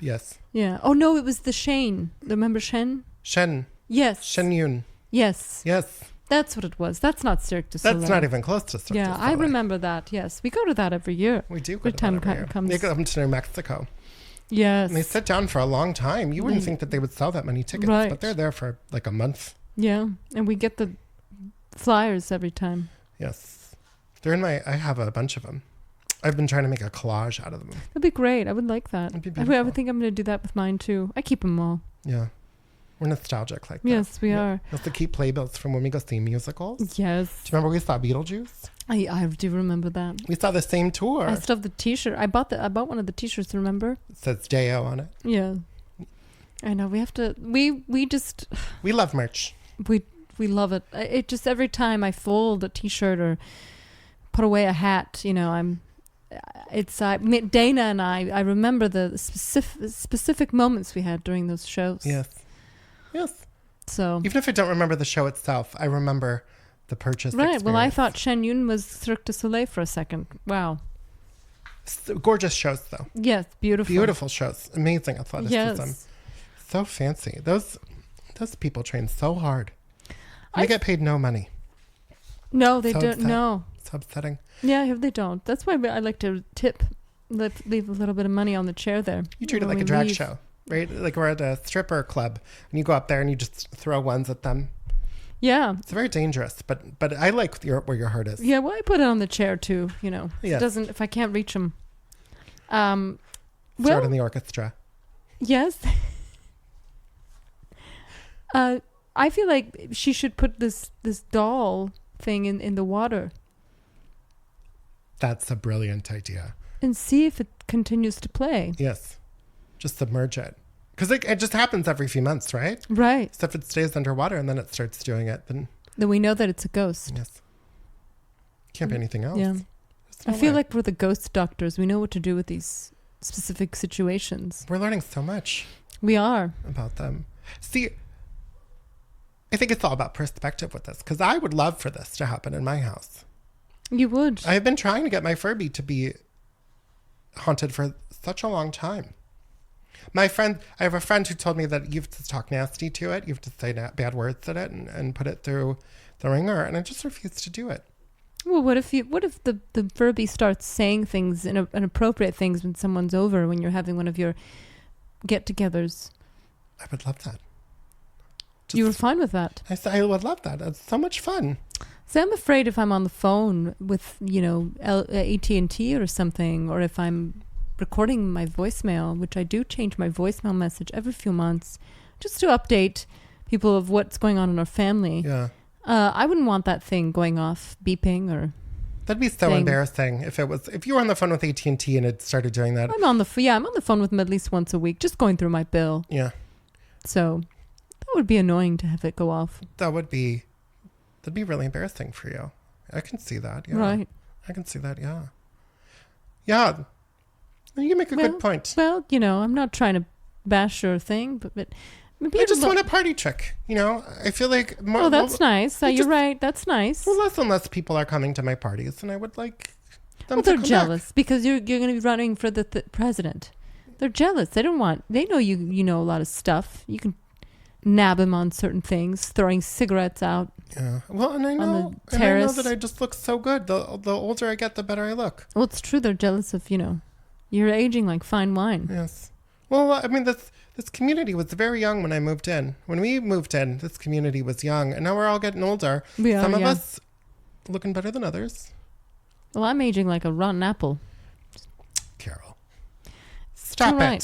Yes.
Yeah. Oh, no, it was the Shane. Remember Shen?
Shen.
Yes.
Shen Yun.
Yes.
Yes.
That's what it was. That's not Cirque du Soleil.
That's not even close to Cirque du
Yeah,
Soleil.
I remember that. Yes, we go to that every year.
We do go
Every
to
time
that every year.
comes.
They go to New Mexico.
Yes.
And they sit down for a long time. You wouldn't think that they would sell that many tickets,
Right.
but they're there for like a month.
Yeah, and we get the flyers every time.
Yes. They're in my... I have a bunch of them. I've been trying to make a collage out of them.
That'd be great. I would like that.
That'd be
I
beautiful.
think I'm going to do that with mine too. I keep them all.
Yeah. We're nostalgic like that.
Yes, we are.
We also keep playbills from when we go see musicals.
Yes.
Do you remember we saw Beetlejuice?
I do remember that.
We saw the same tour.
I still have the T-shirt. I bought one of the T-shirts. Remember?
It says Deo on it.
Yeah. I know. We have to. We just
We love merch.
we love it. It just every time I fold a T-shirt or put away a hat, Dana and I remember the specific moments we had during those shows.
Yes. Yes.
So
Even if I don't remember the show itself, I remember the purchase
right. Well, I
experience.
thought Shen Yun was Cirque du Soleil for a second. Wow.
Gorgeous shows, though.
Yes, beautiful.
Beautiful shows. Amazing athleticism.
Yes.
So fancy. Those people train so hard. They
I-
get paid no money.
No, they
So
don't.
upset.
No.
It's upsetting.
Yeah, they don't. That's why I like to tip, leave a little bit of money on the chair there.
You treat it
when
like a
we
drag
leave.
show, right? Like we're at a stripper club, and you go up there and you just throw ones at them.
Yeah.
It's very dangerous, but I like where your heart is.
Yeah, well, I put it on the chair too. If
Yes.
it doesn't, if I can't reach them.
Throw
Well,
it in the orchestra.
yes. I feel like she should put this doll thing in the water
That's a brilliant idea.
and see if it continues to play.
Yes. Just submerge it. Because it just happens every few months, right?
Right.
So if it stays underwater and then it starts doing it, then
Then we know that it's a ghost.
yes. Can't be anything else.
Yeah.
There's
I
no
feel
way.
like we're the ghost doctors. We know what to do with these specific situations.
We're learning so much
We are.
about them. See, I think it's all about perspective with this, because I would love for this to happen in my house.
You would.
I have been trying to get my Furby to be haunted for such a long time. I have a friend who told me that you have to talk nasty to it. You have to say bad words at it and put it through the ringer. And I just refuse to do it.
Well, what if the Furby starts saying things, inappropriate things when someone's over, when you're having one of your get-togethers?
I would love that.
You were fine with that.
I would love that. It's so much fun.
So I'm afraid if I'm on the phone with, AT&T or something, or if I'm recording my voicemail, which I do change my voicemail message every few months, just to update people of what's going on in our family.
Yeah.
I wouldn't want that thing going off, beeping or...
That'd be so embarrassing if you were on the phone with AT&T and it started doing that.
I'm on the phone with them at least once a week, just going through my bill.
Yeah.
So that would be annoying to have it go off.
That'd be really embarrassing for you. I can see that. Yeah.
Right.
I can see that. Yeah. Yeah. You make a good point.
Well, I'm not trying to bash your thing, but maybe
I just want a party trick. I feel like more.
Oh, that's nice. You're right. That's nice.
Well, less and less people are coming to my parties, and I would like them to
they're
come
jealous
back.
because you're going to be running for the president. They're jealous. They don't want. They know you know a lot of stuff. You can nab him on certain things, throwing cigarettes out.
Yeah. Well, and I know that I just look so good. The older I get, the better I look.
Well, it's true. They're jealous of you're aging like fine wine.
Yes. Well, I mean this community was very young when I moved in. When we moved in, this community was young, and now we're all getting older. Some of us looking better than others.
Well, I'm aging like a rotten apple.
Carol, stop it.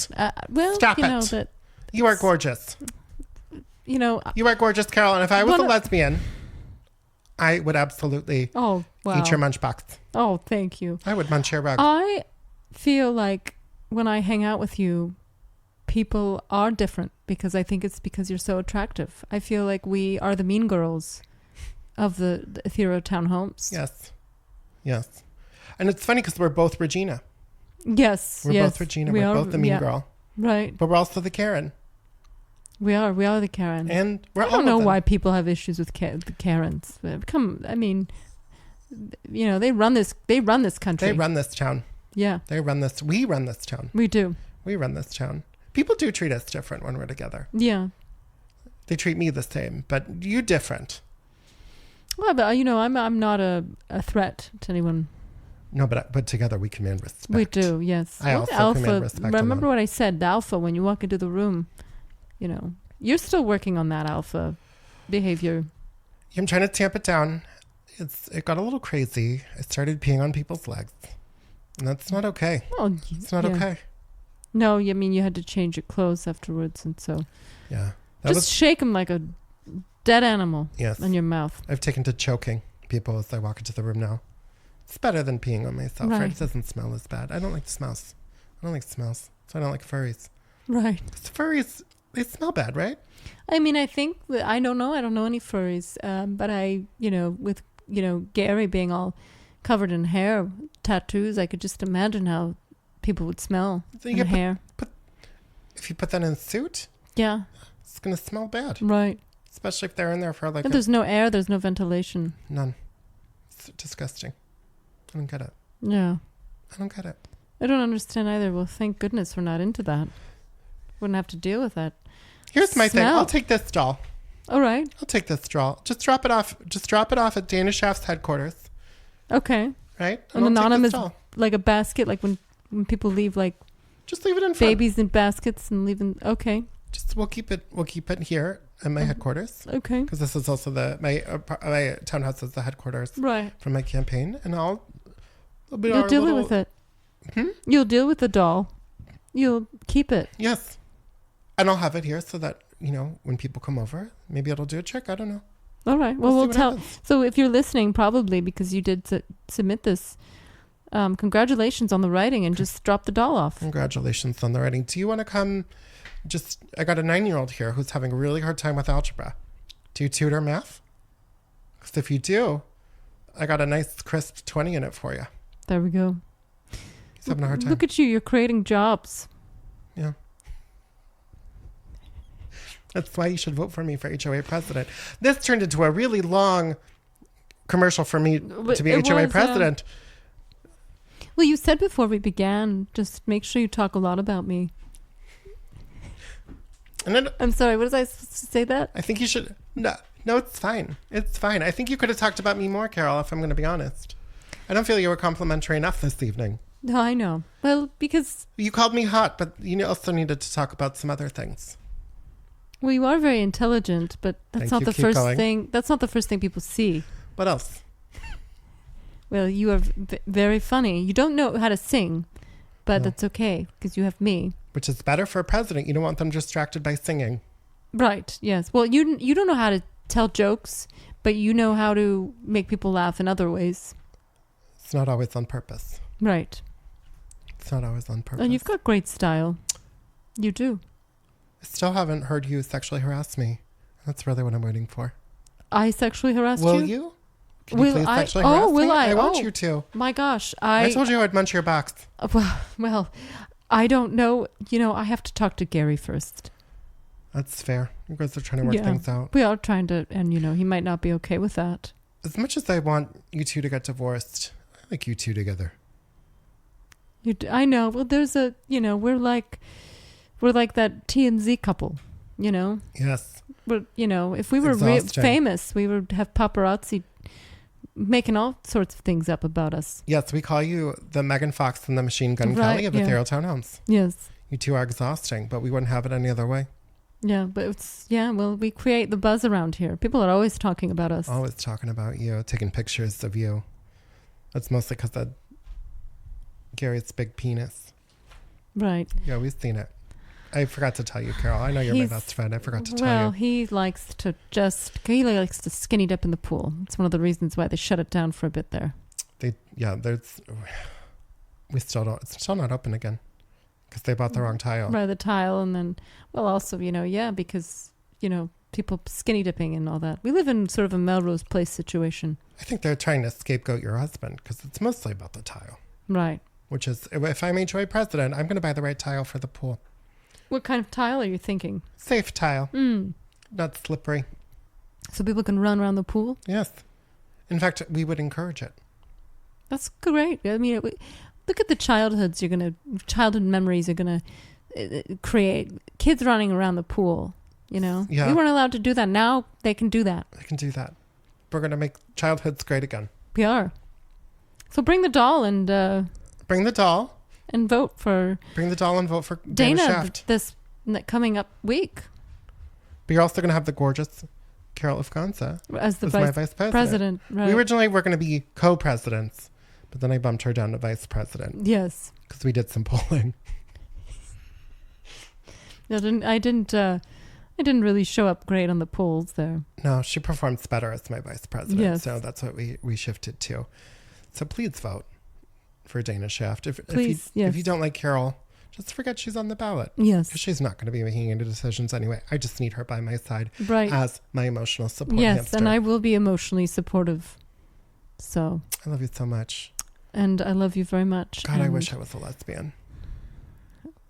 Stop
it. You are gorgeous.
You
are gorgeous, Carol. And if I was a lesbian, I would absolutely eat your munchbox.
Oh, thank you.
I would munch your rug.
I feel like when I hang out with you, people are different because I think it's because you're so attractive. I feel like we are the mean girls of the Ethereal townhomes.
Yes. And it's funny because we're both Regina.
Yes.
We're both Regina. We're both the mean girl.
Right.
But we're also the Karen.
We are the Karen.
And we're
I don't know why people have issues with the Karens. They run this country.
They run this town.
Yeah.
We run this town.
We do.
We run this town. People do treat us different when we're together.
Yeah.
They treat me the same, but you different.
Well, but I'm not a threat to anyone.
No, but together we command respect.
We do, yes.
I also command respect.
Remember what I said, the alpha, when you walk into the room, you're still working on that alpha behavior.
I'm trying to tamp it down. It got a little crazy. I started peeing on people's legs. And that's not okay.
Oh,
it's not okay.
No, you had to change your clothes afterwards, and so...
Yeah.
Just shake them like a dead animal in your mouth.
I've taken to choking people as I walk into the room now. It's better than peeing on myself, right? It doesn't smell as bad. I don't like smells. So I don't like furries.
Right.
Because furries, they smell bad, right?
I think... I don't know any furries. But with, Gary being all covered in hair, tattoos, I could just imagine how people would smell hair.
If you put that in a suit, it's going to smell bad.
Right.
Especially if they're in there for like...
And there's no air, there's no ventilation.
None. It's disgusting. I don't get it.
Yeah.
I don't get it.
I don't understand either. Well, thank goodness we're not into that. Wouldn't have to deal with that.
Here's my thing. I'll take this doll.
All right.
I'll take this doll. Just drop it off at Dana Shaft's headquarters.
Okay.
Right?
And anonymous, like a basket, like when people leave, like...
Just leave it in front.
Babies in baskets and leaving... Okay.
We'll keep it here at my headquarters.
Okay.
Because this is also my townhouse is the headquarters.
Right.
For my campaign. And
you'll deal with it. You'll deal with the doll. You'll keep it.
Yes. And I'll have it here so that, when people come over, maybe it'll do a trick. I don't know.
All right. Well, we'll tell. So if you're listening, probably because you did submit this, congratulations on the writing, and just drop the doll off.
Congratulations on the writing. Do you want to come? I got a 9-year-old here who's having a really hard time with algebra. Do you tutor math? Because if you do, I got a nice crisp 20 in it for you.
There we go.
He's having a hard time.
Look at you. You're creating jobs.
Yeah. That's why you should vote for me for HOA president. This turned into a really long commercial for me to be HOA president.
Well, you said before we began, just make sure you talk a lot about me.
And then,
I'm sorry, what was I supposed to say that?
I think you should... No, No, it's fine. It's fine. I think you could have talked about me more, Carol, if I'm going to be honest. I don't feel you were complimentary enough this evening.
No, I know. Well, because...
You called me hot, but you also needed to talk about some other things.
Well, you are very intelligent, but that's
Thank
not
you.
the
Keep
first
going.
thing. That's not the first thing people see.
What else?
Well, you are very funny. You don't know how to sing, but
No.
that's okay because you have me.
Which is better for a president. You don't want them distracted by singing.
Right. Yes. Well, you don't know how to tell jokes, but you know how to make people laugh in other ways.
It's not always on purpose.
Right.
It's not always on purpose.
And you've got great style. You do.
I still haven't heard you sexually harass me. That's really what I'm waiting for.
I sexually harassed
Will
you?
you? Can you
Will
please
I?
sexually harass
Will
me?
I?
I want
Oh.
you to.
My gosh,
I told you I'd munch your box.
Well, I don't know. You know, I have to talk to Gary first.
That's fair. You guys are trying to work things out.
We are trying to, and he might not be okay with that.
As much as I want you two to get divorced, I like you two together.
I know. Well, there's a, we're like that TMZ couple.
Yes.
We're, if we were
Exhausting.
famous, we would have paparazzi making all sorts of things up about us.
Yes, we call you the Megan Fox and the Machine Gun
Right,
Kelly of
yeah.
Ethereal Townhomes.
Yes.
You two are exhausting, but we wouldn't have it any other way.
Yeah, but well, we create the buzz around here. People are always talking about us.
Always talking about you, taking pictures of you. That's mostly because of Gary's big penis.
Right.
Yeah, we've seen it. I forgot to tell you, Carol. I know you're my best friend. I forgot to tell you.
Well, he likes to skinny dip in the pool. It's one of the reasons why they shut it down for a bit there.
It's still not open again because they bought the wrong tile.
Right, the tile, and then, well, also, because, people skinny dipping and all that. We live in sort of a Melrose Place situation.
I think they're trying to scapegoat your husband because it's mostly about the tile.
Right.
Which is, if I'm HOA president, I'm going to buy the right tile for the pool.
What kind of tile are you thinking?
Safe tile. Not slippery.
So people can run around the pool?
Yes. In fact, we would encourage it.
That's great. I mean, look at the childhood memories you're going to create. Kids running around the pool, Yeah. We weren't allowed to do that. Now they can do that.
They can do that. We're going to make childhoods great again.
We are. So bring the doll and...
Bring the doll.
And vote for...
Bring the doll and vote for Dana Shaft.
This coming up week.
But you're also going to have the gorgeous Carol Afganza
as
my vice president.
Right.
We originally were going to be co-presidents, but then I bumped her down to vice president.
Yes.
Because we did some polling.
I didn't really show up great on the polls there.
No, she performs better as my vice president.
Yes.
So that's what we shifted to. So please vote for Dana Shaft. If you don't like Carol, just forget she's on the ballot.
Yes.
Because she's not going to be making any decisions anyway. I just need her by my side as my emotional support hamster.
And I will be emotionally supportive. So.
I love you so much.
And I love you very much.
God, I wish I was a lesbian.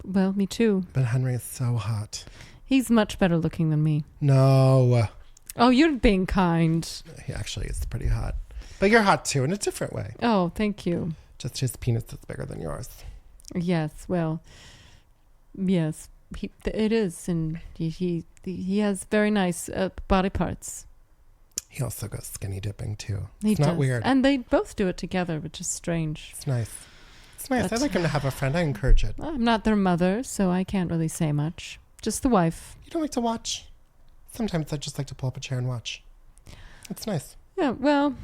Well, me too.
But Henry is so hot.
He's much better looking than me.
No.
Oh, you're being kind.
He actually is pretty hot. But you're hot too in a different way.
Oh, thank you.
Just his penis is bigger than yours.
Yes, well, yes, it is, and he has very nice body parts.
He also goes skinny dipping too.
He
It's not
does.
weird.
And they both do it together, which is strange.
It's nice. It's nice.
But
I like him to have a friend. I encourage it.
I'm not their mother, so I can't really say much. Just the wife.
You don't like to watch? Sometimes I just like to pull up a chair and watch. It's nice.
Yeah, well,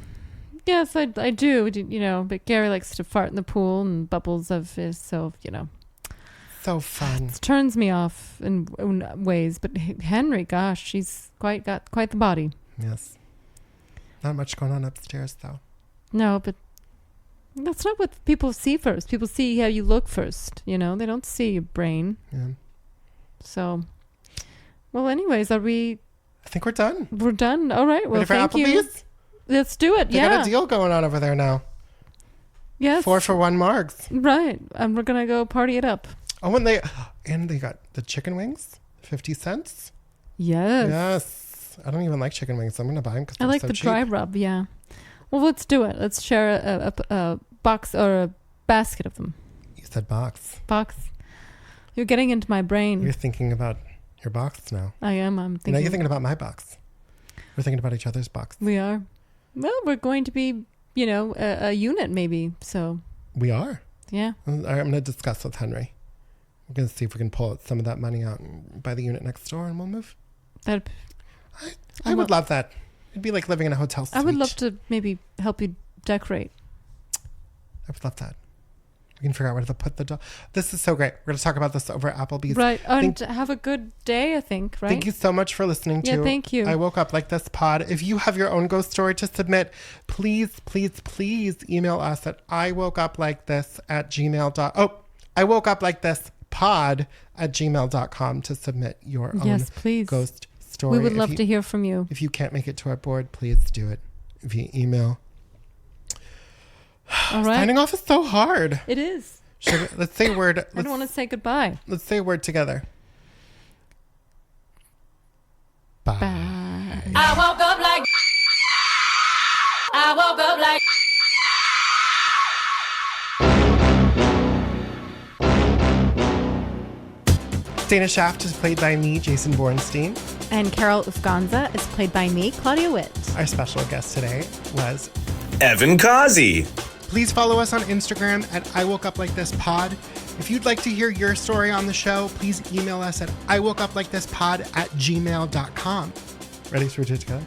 yes, I do, but Gary likes to fart in the pool and bubbles of his, so,
So fun.
It turns me off in ways, but Henry, gosh, she's got quite the body.
Yes. Not much going on upstairs, though.
No, but that's not what people see first. People see how you look first, They don't see your brain.
Yeah.
So, well, anyways,
I think we're done.
We're done. All right. Well,
Ready for
thank
Applebee's?
you. Let's do it.
They got a deal going on over there now.
Yes.
4 for $1 margs.
Right. And we're going to go party it up.
Oh, and they got the chicken wings, 50 cents.
Yes.
Yes. I don't even like chicken wings. So I'm going to buy them because
I like
so
the
cheap.
dry rub. Yeah. Well, let's do it. Let's share a box or a basket of them.
You said box.
Box. You're getting into my brain.
You're thinking about your box now.
I am. I'm thinking.
Now you're thinking about my box. We're thinking about each other's box.
We are. Well, we're going to be, a unit maybe. So
We are.
yeah.
I'm going to discuss with Henry. We're going to see if we can pull some of that money out and buy the unit next door, and we'll move. I would love that. It'd be like living in a hotel suite.
I would love to maybe help you decorate.
I would love that. We can figure out where to put the doll. This is so great. We're going to talk about this over at Applebee's.
Right. And have a good day, I think, right?
Thank you so much for listening to
thank you.
I Woke Up Like This pod. If you have your own ghost story to submit, please, please, please email us at iwokeuplikethis@gmail.com to submit your own
please.
ghost story.
We would love to hear from you.
If you can't make it to our board, please do it via email.
All right.
Signing off is so hard.
It is.
Let's say a word.
I don't want to say goodbye.
Let's say a word together. Bye.
Bye.
I woke up like. I woke up like.
Dana Shaft is played by me, Jason Bornstein.
And Carol Ufganza is played by me, Claudia Witt.
Our special guest today was
Evan Causey.
Please follow us on Instagram at I Woke Up Like This pod. If you'd like to hear your story on the show, please email us at iwokeuplikethispod@gmail.com. Ready to do it together?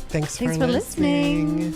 Thanks for listening.